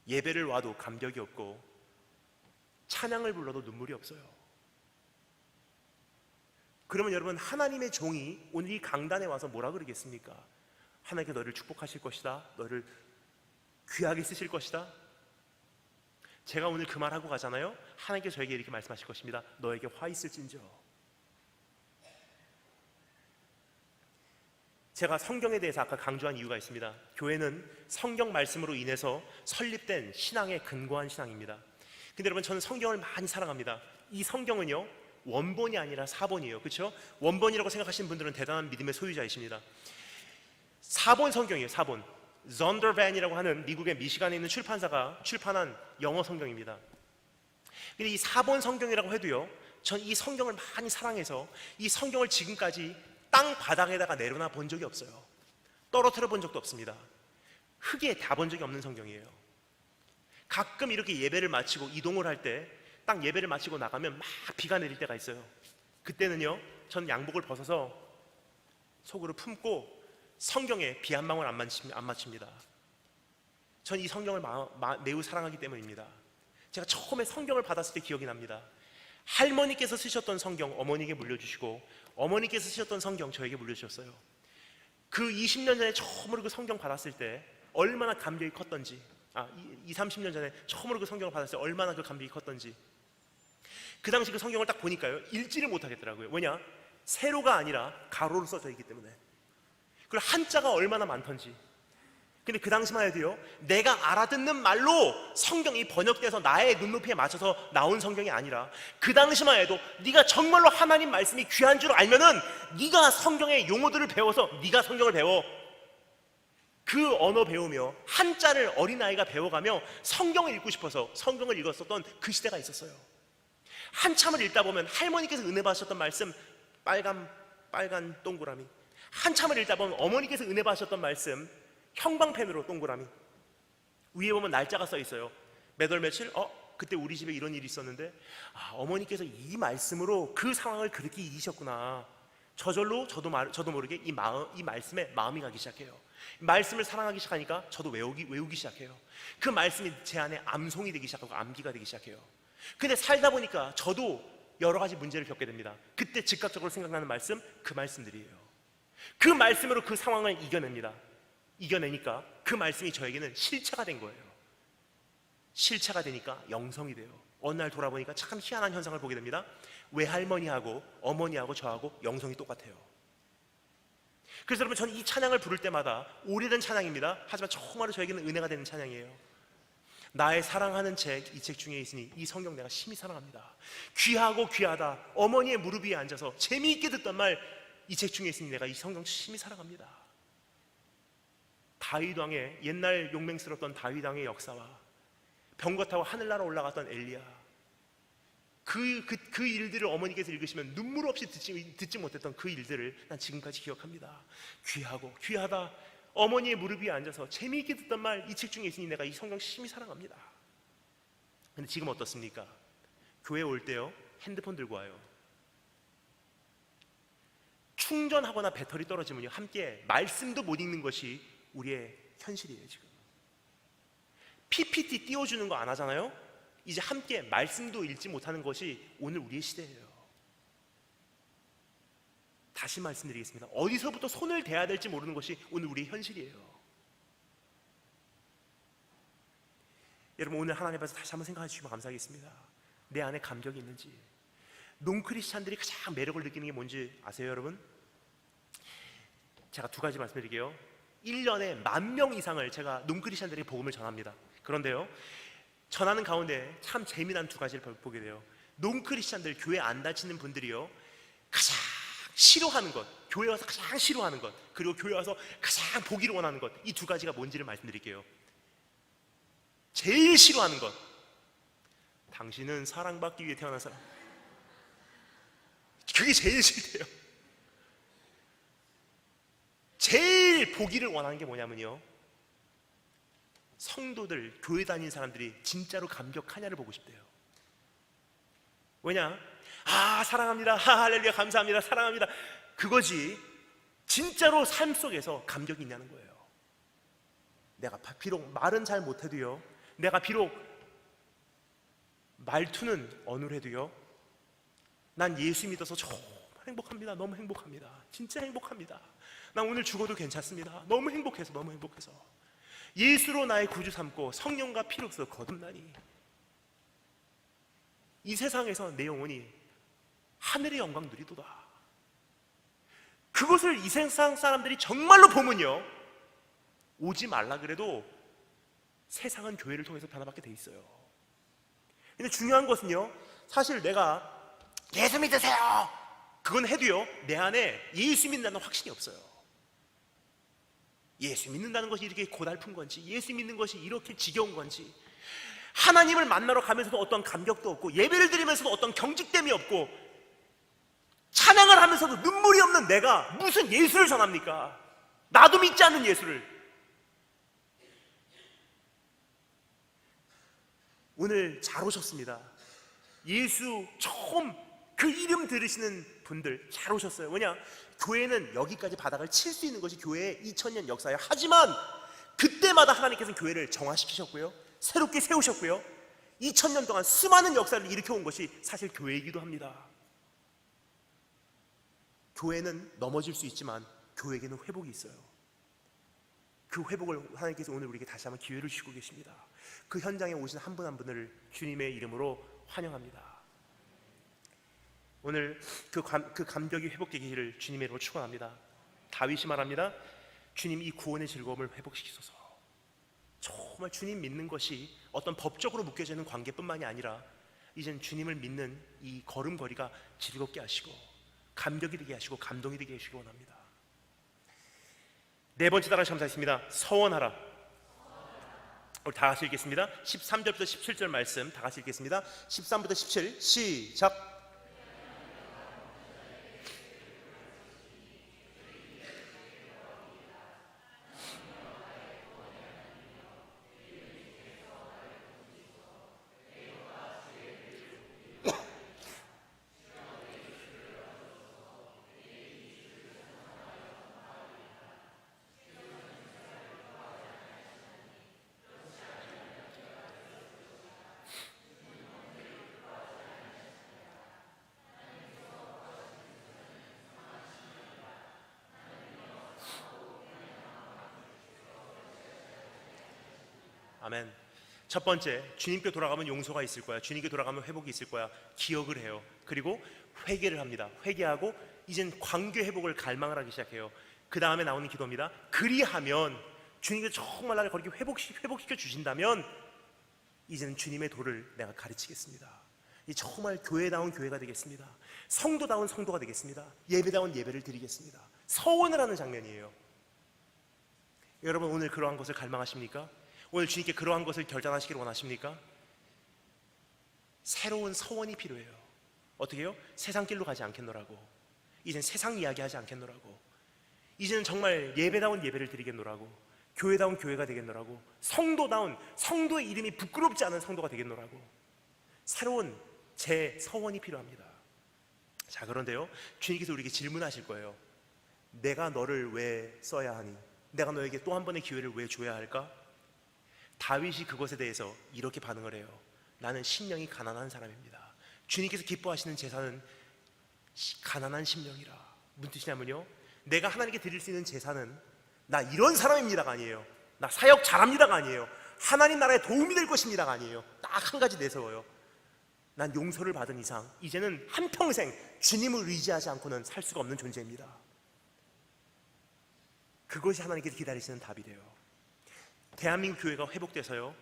예배를 와도 감격이 없고 찬양을 불러도 눈물이 없어요. 그러면 여러분, 하나님의 종이 오늘 이 강단에 와서 뭐라 그러겠습니까? 하나님께 너를 축복하실 것이다, 너를 귀하게 쓰실 것이다. 제가 오늘 그 말하고 가잖아요. 하나님께서 저에게 이렇게 말씀하실 것입니다. 너에게 화 있을진저. 제가 성경에 대해서 아까 강조한 이유가 있습니다. 교회는 성경 말씀으로 인해서 설립된 신앙의 근거한 신앙입니다. 근데 여러분, 저는 성경을 많이 사랑합니다. 이 성경은요, 원본이 아니라 사본이에요. 그렇죠? 원본이라고 생각하시는 분들은 대단한 믿음의 소유자이십니다. 사본 성경이에요. 사본. 존더반이라고 하는 미국의 미시간에 있는 출판사가 출판한 영어 성경입니다. 근데 이 사본 성경이라고 해도요, 전 이 성경을 많이 사랑해서 이 성경을 지금까지 땅 바닥에다가 내려놔 본 적이 없어요. 떨어뜨려 본 적도 없습니다. 흙에 다 본 적이 없는 성경이에요. 가끔 이렇게 예배를 마치고 이동을 할 때 딱 예배를 마치고 나가면 막 비가 내릴 때가 있어요. 그때는요, 전 양복을 벗어서 속으로 품고 성경에 비 한 방울 안 맞춥니다. 전 이 성경을 매우 사랑하기 때문입니다. 제가 처음에 성경을 받았을 때 기억이 납니다. 할머니께서 쓰셨던 성경 어머니에게 물려주시고, 어머니께서 쓰셨던 성경 저에게 물려주셨어요. 그 20년 전에 처음으로 그 성경 받았을 때 얼마나 감격이 컸던지, 30년 전에 처음으로 그 성경을 받았을 때 얼마나 그 감격이 컸던지, 그 당시 그 성경을 딱 보니까요, 읽지를 못하겠더라고요. 왜냐? 세로가 아니라 가로로 써져 있기 때문에. 그리고 한자가 얼마나 많던지. 근데 그 당시만 해도요, 내가 알아듣는 말로 성경이 번역돼서 나의 눈높이에 맞춰서 나온 성경이 아니라, 그 당시만 해도 네가 정말로 하나님 말씀이 귀한 줄 알면은 네가 성경의 용어들을 배워서 네가 성경을 배워. 그 언어 배우며 한자를 어린아이가 배워가며 성경을 읽고 싶어서 성경을 읽었었던 그 시대가 있었어요. 한참을 읽다 보면 할머니께서 은혜 받으셨던 말씀, 빨간 동그라미. 한참을 읽다 보면 어머니께서 은혜 받으셨던 말씀, 형광펜으로 동그라미. 위에 보면 날짜가 써 있어요. 몇 월 며칠? 그때 우리 집에 이런 일이 있었는데, 어머니께서 이 말씀으로 그 상황을 그렇게 이기셨구나. 저절로 저도 모르게 이 말씀에 마음이 가기 시작해요. 말씀을 사랑하기 시작하니까 저도 외우기 시작해요. 그 말씀이 제 안에 암송이 되기 시작하고 암기가 되기 시작해요. 근데 살다 보니까 저도 여러 가지 문제를 겪게 됩니다. 그때 즉각적으로 생각나는 말씀, 그 말씀들이에요. 그 말씀으로 그 상황을 이겨냅니다. 이겨내니까 그 말씀이 저에게는 실체가 된 거예요. 실체가 되니까 영성이 돼요. 어느 날 돌아보니까 참 희한한 현상을 보게 됩니다. 외할머니하고 어머니하고 저하고 영성이 똑같아요. 그래서 여러분, 저는 이 찬양을 부를 때마다 오래된 찬양입니다. 하지만 정말로 저에게는 은혜가 되는 찬양이에요. 나의 사랑하는 책, 이 책 중에 있으니 이 성경 내가 심히 사랑합니다. 귀하고 귀하다. 어머니의 무릎 위에 앉아서 재미있게 듣던 말, 이 책 중에 있으니 내가 이 성경 심히 사랑합니다. 다윗 왕의, 옛날 용맹스럽던 다윗 왕의 역사와 병거 타고 하늘나라 올라갔던 엘리야, 그 일들을 어머니께서 읽으시면 눈물 없이 듣지 못했던 그 일들을 난 지금까지 기억합니다. 귀하고 귀하다. 어머니의 무릎 위에 앉아서 재미있게 듣던 말, 이 책 중에 있으니 내가 이 성경 심히 사랑합니다. 근데 지금 어떻습니까? 교회 올 때요, 핸드폰 들고 와요. 충전하거나 배터리 떨어지면요, 함께 말씀도 못 읽는 것이 우리의 현실이에요. 지금 PPT 띄워주는 거 안 하잖아요. 이제 함께 말씀도 읽지 못하는 것이 오늘 우리의 시대예요. 다시 말씀드리겠습니다. 어디서부터 손을 대야 될지 모르는 것이 오늘 우리의 현실이에요. 여러분, 오늘 하나님 앞에서 다시 한번 생각해 주시면 감사하겠습니다. 내 안에 감격이 있는지. 논크리스찬들이 가장 매력을 느끼는 게 뭔지 아세요, 여러분? 제가 두 가지 말씀드릴게요. 1년에 10,000명 이상을 제가 논크리스찬들에게 복음을 전합니다. 그런데요, 전하는 가운데 참 재미난 두 가지를 보게 돼요. 논크리스찬들, 교회 안 다치는 분들이요, 가장 싫어하는 것, 교회 와서 가장 싫어하는 것, 그리고 교회 와서 가장 보기를 원하는 것, 이 두 가지가 뭔지를 말씀드릴게요. 제일 싫어하는 것, 당신은 사랑받기 위해 태어난 사람. 그게 제일 싫대요. 제일 보기를 원하는 게 뭐냐면요, 성도들, 교회 다니는 사람들이 진짜로 감격하냐를 보고 싶대요. 왜냐? 사랑합니다, 할렐루야, 감사합니다, 사랑합니다, 그거지. 진짜로 삶 속에서 감격이 있냐는 거예요. 내가 비록 말은 잘 못해도요, 내가 비록 말투는 어눌해도요, 난 예수 믿어서 정말 행복합니다. 너무 행복합니다. 진짜 행복합니다. 난 오늘 죽어도 괜찮습니다. 너무 행복해서. 예수로 나의 구주 삼고 성령과 피로써 거듭나니 이 세상에서 내 영혼이 하늘의 영광 누리도다. 그것을 이 세상 사람들이 정말로 보면요, 오지 말라 그래도 세상은 교회를 통해서 변화받게 돼 있어요. 근데 중요한 것은요, 사실 내가 예수 믿으세요 그건 해도요, 내 안에 예수 믿는다는 확신이 없어요. 예수 믿는다는 것이 이렇게 고달픈 건지, 예수 믿는 것이 이렇게 지겨운 건지, 하나님을 만나러 가면서도 어떤 감격도 없고, 예배를 드리면서도 어떤 경직됨이 없고, 찬양을 하면서도 눈물이 없는 내가 무슨 예수를 전합니까? 나도 믿지 않는 예수를. 오늘 잘 오셨습니다. 예수 처음 그 이름 들으시는 분들 잘 오셨어요. 왜냐? 교회는 여기까지 바닥을 칠 수 있는 것이 교회의 2000년 역사예요. 하지만 그때마다 하나님께서는 교회를 정화시키셨고요, 새롭게 세우셨고요, 2000년 동안 수많은 역사를 일으켜온 것이 사실 교회이기도 합니다. 교회는 넘어질 수 있지만 교회에게는 회복이 있어요. 그 회복을 하나님께서 오늘 우리에게 다시 한번 기회를 주시고 계십니다. 그 현장에 오신 한 분 한 분을 주님의 이름으로 환영합니다. 오늘 그 감격이 회복되기를 주님의 이름으로 축원합니다. 다윗이 말합니다. 주님, 이 구원의 즐거움을 회복시키소서. 정말 주님 믿는 것이 어떤 법적으로 묶여지는 관계뿐만이 아니라 이젠 주님을 믿는 이 걸음걸이가 즐겁게 하시고 감격이 되게 하시고 감동이 되게 하시기 원합니다. 네 번째 단어 감사했습니다. 서원하라. 우리 다 같이 읽겠습니다. 13절부터 17절 말씀 다 같이 읽겠습니다. 13부터 17 시작. 아멘. 첫 번째, 주님께 돌아가면 용서가 있을 거야. 주님께 돌아가면 회복이 있을 거야. 기억을 해요. 그리고 회개를 합니다. 회개하고 이젠 관계 회복을 갈망을 하기 시작해요. 그 다음에 나오는 기도입니다. 그리하면 주님께서 정말 나를 그렇게 회복시켜 주신다면 이제는 주님의 도를 내가 가르치겠습니다. 이 정말 교회다운 교회가 되겠습니다. 성도다운 성도가 되겠습니다. 예배다운 예배를 드리겠습니다. 서원을 하는 장면이에요. 여러분, 오늘 그러한 것을 갈망하십니까? 오늘 주님께 그러한 것을 결단하시기를 원하십니까? 새로운 서원이 필요해요. 어떻게 해요? 세상 길로 가지 않겠노라고. 이젠 세상 이야기 하지 않겠노라고. 이제는 정말 예배다운 예배를 드리겠노라고. 교회다운 교회가 되겠노라고. 성도다운 성도의 이름이 부끄럽지 않은 성도가 되겠노라고. 새로운 제 서원이 필요합니다. 자, 그런데요, 주님께서 우리에게 질문하실 거예요. 내가 너를 왜 써야 하니? 내가 너에게 또 한 번의 기회를 왜 줘야 할까? 다윗이 그것에 대해서 이렇게 반응을 해요. 나는 심령이 가난한 사람입니다. 주님께서 기뻐하시는 제사는 가난한 심령이라. 무슨 뜻이냐면요, 내가 하나님께 드릴 수 있는 제사는 나 이런 사람입니다가 아니에요. 나 사역 잘합니다가 아니에요. 하나님 나라에 도움이 될 것입니다가 아니에요. 딱 한 가지 내세워요. 난 용서를 받은 이상 이제는 한평생 주님을 의지하지 않고는 살 수가 없는 존재입니다. 그것이 하나님께서 기다리시는 답이 돼요. 대한민국 교회가 회복돼서요,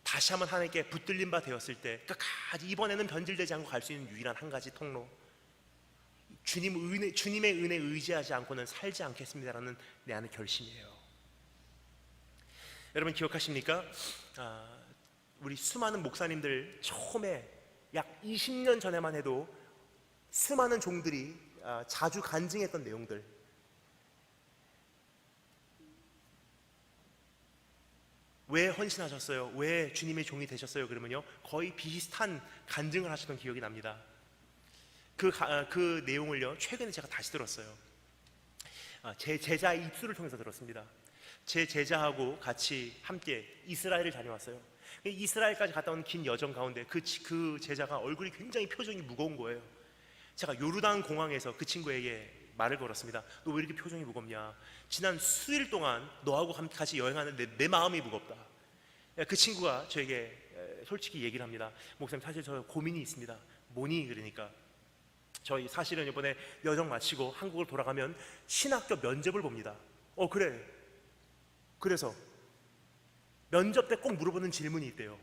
다시 한번 하나님께 붙들린 바 되었을 때 끝까지 이번에는 변질되지 않고 갈 수 있는 유일한 한 가지 통로, 주님의 은혜 의지하지 않고는 살지 않겠습니다라는 내 안의 결심이에요. 여러분 기억하십니까? 우리 수많은 목사님들 처음에 약 20년 전에만 해도 수많은 종들이 자주 간증했던 내용들, 왜 헌신하셨어요? 왜 주님의 종이 되셨어요? 그러면요, 거의 비슷한 간증을 하시던 기억이 납니다. 그 내용을요, 최근에 제가 다시 들었어요. 제 제자의 입술을 통해서 들었습니다. 제 제자하고 같이 함께 이스라엘을 다녀왔어요. 이스라엘까지 갔다 온 긴 여정 가운데 그 제자가 얼굴이 굉장히 표정이 무거운 거예요. 제가 요르단 공항에서 그 친구에게 말을 걸었습니다. 너 왜 이렇게 표정이 무겁냐? 지난 수일 동안 너하고 같이 여행하는데 내 마음이 무겁다. 그 친구가 저에게 솔직히 얘기를 합니다. 목사님, 사실 저 고민이 있습니다. 뭐니? 그러니까 저희 사실은 이번에 여정 마치고 한국을 돌아가면 신학교 면접을 봅니다. 그래. 그래서 면접 때 꼭 물어보는 질문이 있대요.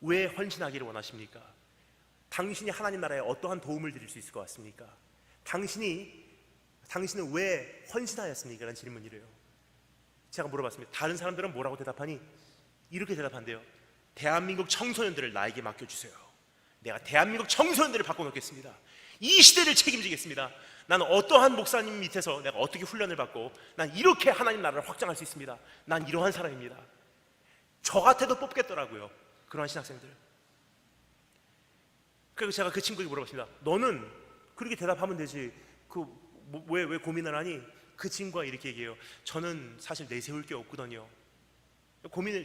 왜 헌신하기를 원하십니까? 당신이 하나님 나라에 어떠한 도움을 드릴 수 있을 것 같습니까? 당신은 왜 헌신하였습니까? 라는 질문이래요. 제가 물어봤습니다. 다른 사람들은 뭐라고 대답하니? 이렇게 대답한대요. 대한민국 청소년들을 나에게 맡겨주세요. 내가 대한민국 청소년들을 바꿔놓겠습니다. 이 시대를 책임지겠습니다. 나는 어떠한 목사님 밑에서 내가 어떻게 훈련을 받고 난 이렇게 하나님 나라를 확장할 수 있습니다. 난 이러한 사람입니다. 저 같아도 뽑겠더라고요, 그러한 신학생들. 그리고 제가 그 친구에게 물어봤습니다. 너는 그렇게 대답하면 되지, 왜 고민을 하니? 그 친구가 이렇게 얘기해요. 저는 사실 내세울 게 없거든요.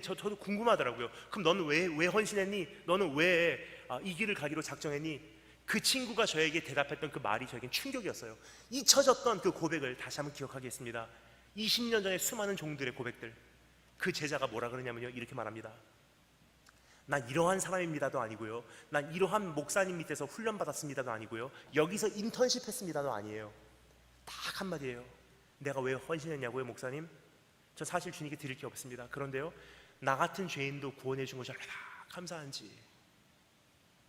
저도 궁금하더라고요. 그럼 너는 왜 헌신했니? 너는 왜 이 길을 가기로 작정했니? 그 친구가 저에게 대답했던 그 말이 저에겐 충격이었어요. 잊혀졌던 그 고백을 다시 한번 기억하게 했습니다. 20년 전에 수많은 종들의 고백들. 그 제자가 뭐라 그러냐면요, 이렇게 말합니다. 난 이러한 사람입니다도 아니고요, 난 이러한 목사님 밑에서 훈련받았습니다도 아니고요, 여기서 인턴십 했습니다도 아니에요. 딱 한마디예요. 내가 왜 헌신했냐고요, 목사님? 저 사실 주님께 드릴 게 없습니다. 그런데요, 나 같은 죄인도 구원해 준 것이 얼마나 감사한지.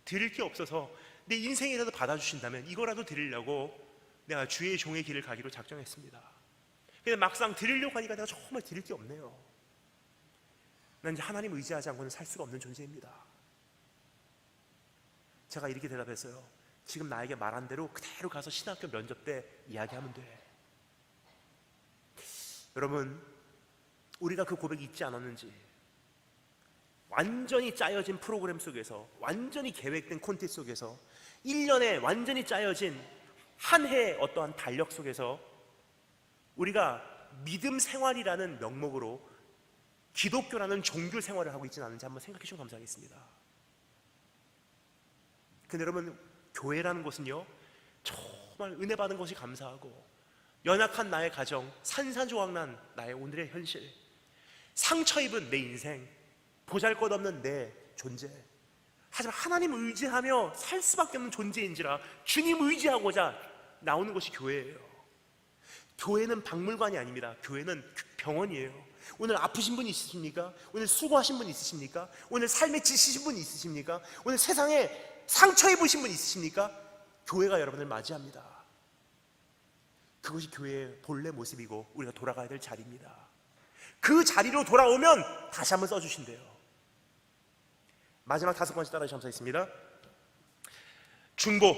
드릴 게 없어서 내 인생이라도 받아주신다면 이거라도 드리려고 내가 주의 종의 길을 가기로 작정했습니다. 근데 막상 드리려고 하니까 내가 정말 드릴 게 없네요. 난 이제 하나님 의지하지 않고는 살 수가 없는 존재입니다. 제가 이렇게 대답했어요. 지금 나에게 말한 대로 그대로 가서 신학교 면접 때 이야기하면 돼. 여러분, 우리가 그 고백이 있지 않았는지, 완전히 짜여진 프로그램 속에서, 완전히 계획된 콘텐츠 속에서, 1년에 완전히 짜여진 한 해의 어떠한 달력 속에서 우리가 믿음 생활이라는 명목으로 기독교라는 종교 생활을 하고 있지는 않은지 한번 생각해 주시면 감사하겠습니다. 근데 여러분, 교회라는 것은요, 정말 은혜 받은 것이 감사하고, 연약한 나의 가정, 산산조각난 나의 오늘의 현실, 상처 입은 내 인생, 보잘것없는 내 존재, 하지만 하나님 의지하며 살 수밖에 없는 존재인지라 주님 의지하고자 나오는 것이 교회예요. 교회는 박물관이 아닙니다. 교회는 병원이에요. 오늘 아프신 분 있으십니까? 오늘 수고하신 분 있으십니까? 오늘 삶에 지치신 분 있으십니까? 오늘 세상에 상처 입으신 분 있으십니까? 교회가 여러분을 맞이합니다. 그것이 교회의 본래 모습이고 우리가 돌아가야 될 자리입니다. 그 자리로 돌아오면 다시 한번 써주신대요. 마지막 5번째 따라 점사했습니다. 중보.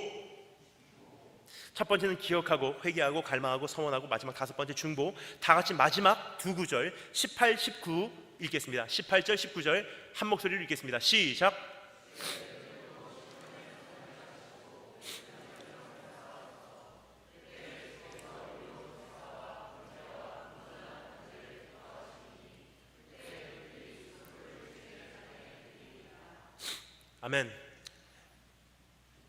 첫 번째는 기억하고 회개하고 갈망하고 서원하고, 마지막 5번째 중보. 다 같이 마지막 두 구절 18, 19 읽겠습니다. 18절, 19절 한 목소리로 읽겠습니다. 시작. 아멘.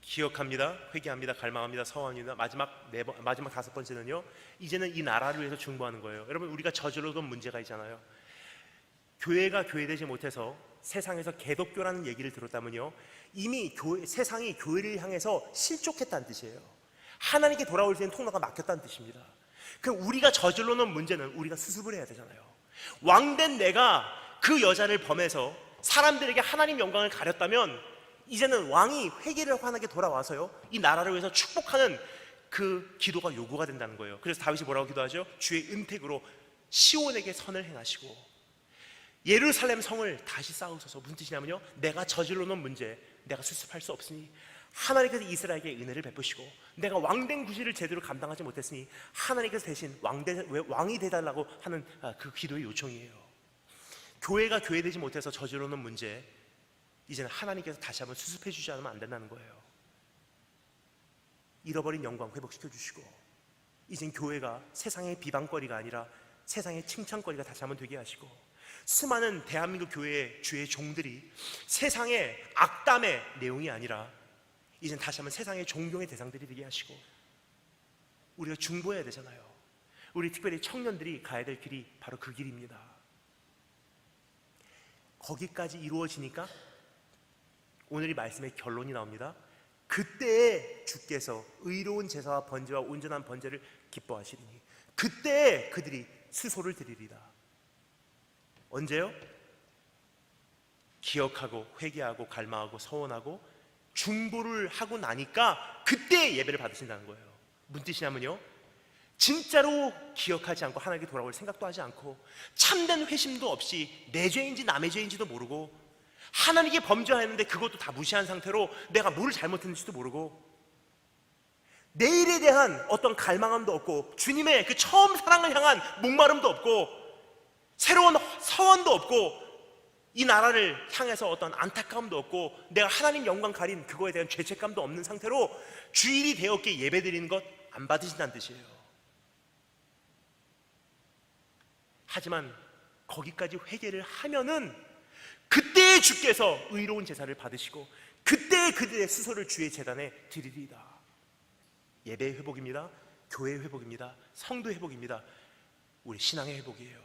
기억합니다, 회개합니다, 갈망합니다, 서원합니다. 마지막 5번째는요, 이제는 이 나라를 위해서 중보하는 거예요. 여러분, 우리가 저질러둔 문제가 있잖아요. 교회가 교회되지 못해서 세상에서 개독교라는 얘기를 들었다면요, 이미 세상이 교회를 향해서 실족했다는 뜻이에요. 하나님께 돌아올 수 있는 통로가 막혔다는 뜻입니다. 그럼 우리가 저질러놓은 문제는 우리가 수습을 해야 되잖아요. 왕된 내가 그 여자를 범해서 사람들에게 하나님 영광을 가렸다면, 이제는 왕이 회개를 환하게 돌아와서요, 이 나라를 위해서 축복하는 그 기도가 요구가 된다는 거예요. 그래서 다윗이 뭐라고 기도하죠? 주의 은택으로 시온에게 선을 행하시고 예루살렘 성을 다시 쌓으소서. 무슨 뜻이냐면요, 내가 저질러 놓은 문제 내가 수습할 수 없으니 하나님께서 이스라엘에게 은혜를 베푸시고, 내가 왕된 구실을 제대로 감당하지 못했으니 하나님께서 대신 왕이 되달라고 하는 그 기도의 요청이에요. 교회가 교회되지 못해서 저질러 놓은 문제, 이제는 하나님께서 다시 한번 수습해 주지 않으면 안 된다는 거예요. 잃어버린 영광 회복시켜 주시고, 이젠 교회가 세상의 비방거리가 아니라 세상의 칭찬거리가 다시 한번 되게 하시고, 수많은 대한민국 교회의 주의 종들이 세상의 악담의 내용이 아니라 이젠 다시 한번 세상의 존경의 대상들이 되게 하시고, 우리가 중보해야 되잖아요. 우리 특별히 청년들이 가야 될 길이 바로 그 길입니다. 거기까지 이루어지니까 오늘 이 말씀의 결론이 나옵니다. 그때에 주께서 의로운 제사와 번제와 온전한 번제를 기뻐하시리니 그때에 그들이 수소를 드리리다. 언제요? 기억하고 회개하고 갈망하고 서원하고 중보를 하고 나니까 그때 예배를 받으신다는 거예요. 무슨 뜻이냐면요, 진짜로 기억하지 않고 하나님께 돌아올 생각도 하지 않고 참된 회심도 없이 내 죄인지 남의 죄인지도 모르고 하나님께 범죄하였는데 그것도 다 무시한 상태로 내가 뭘 잘못했는지도 모르고 내일에 대한 어떤 갈망함도 없고 주님의 그 처음 사랑을 향한 목마름도 없고 새로운 서원도 없고 이 나라를 향해서 어떤 안타까움도 없고 내가 하나님 영광 가린 그거에 대한 죄책감도 없는 상태로 주일이 되었기에 예배드리는 것 안 받으신다는 뜻이에요. 하지만 거기까지 회개를 하면은 그때 주께서 의로운 제사를 받으시고 그때 그들의 수소를 주의 제단에 드리리이다. 예배의 회복입니다. 교회의 회복입니다. 성도의 회복입니다. 우리 신앙의 회복이에요.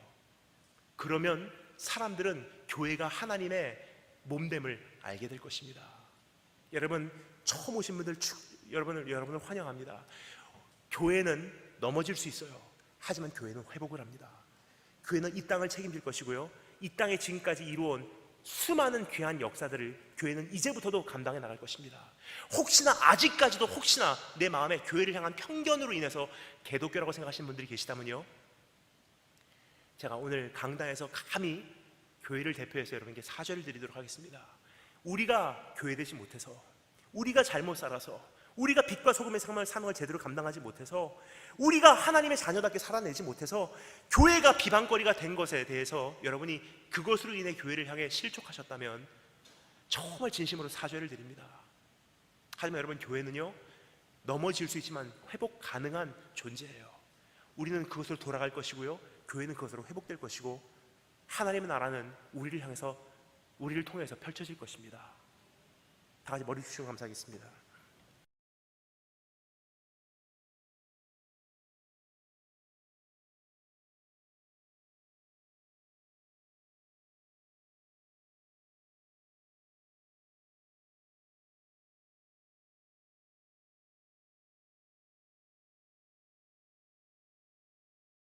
그러면 사람들은 교회가 하나님의 몸됨을 알게 될 것입니다. 여러분, 처음 오신 분들 여러분을 환영합니다. 교회는 넘어질 수 있어요. 하지만 교회는 회복을 합니다. 교회는 이 땅을 책임질 것이고요, 이 땅에 지금까지 이루어온 수많은 귀한 역사들을 교회는 이제부터도 감당해 나갈 것입니다. 혹시나 아직까지도 혹시나 내 마음에 교회를 향한 편견으로 인해서 개독교라고 생각하시는 분들이 계시다면요, 제가 오늘 강단에서 감히 교회를 대표해서 여러분께 사죄를 드리도록 하겠습니다. 우리가 교회되지 못해서, 우리가 잘못 살아서, 우리가 빛과 소금의 삶을 사는 걸 제대로 감당하지 못해서, 우리가 하나님의 자녀답게 살아내지 못해서 교회가 비방거리가 된 것에 대해서 여러분이 그것으로 인해 교회를 향해 실족하셨다면 정말 진심으로 사죄를 드립니다. 하지만 여러분, 교회는요, 넘어질 수 있지만 회복 가능한 존재예요. 우리는 그것으로 돌아갈 것이고요, 교회는 그것으로 회복될 것이고, 하나님의 나라는 우리를 향해서, 우리를 통해서 펼쳐질 것입니다. 다 같이 머리 숙이고 감사하겠습니다.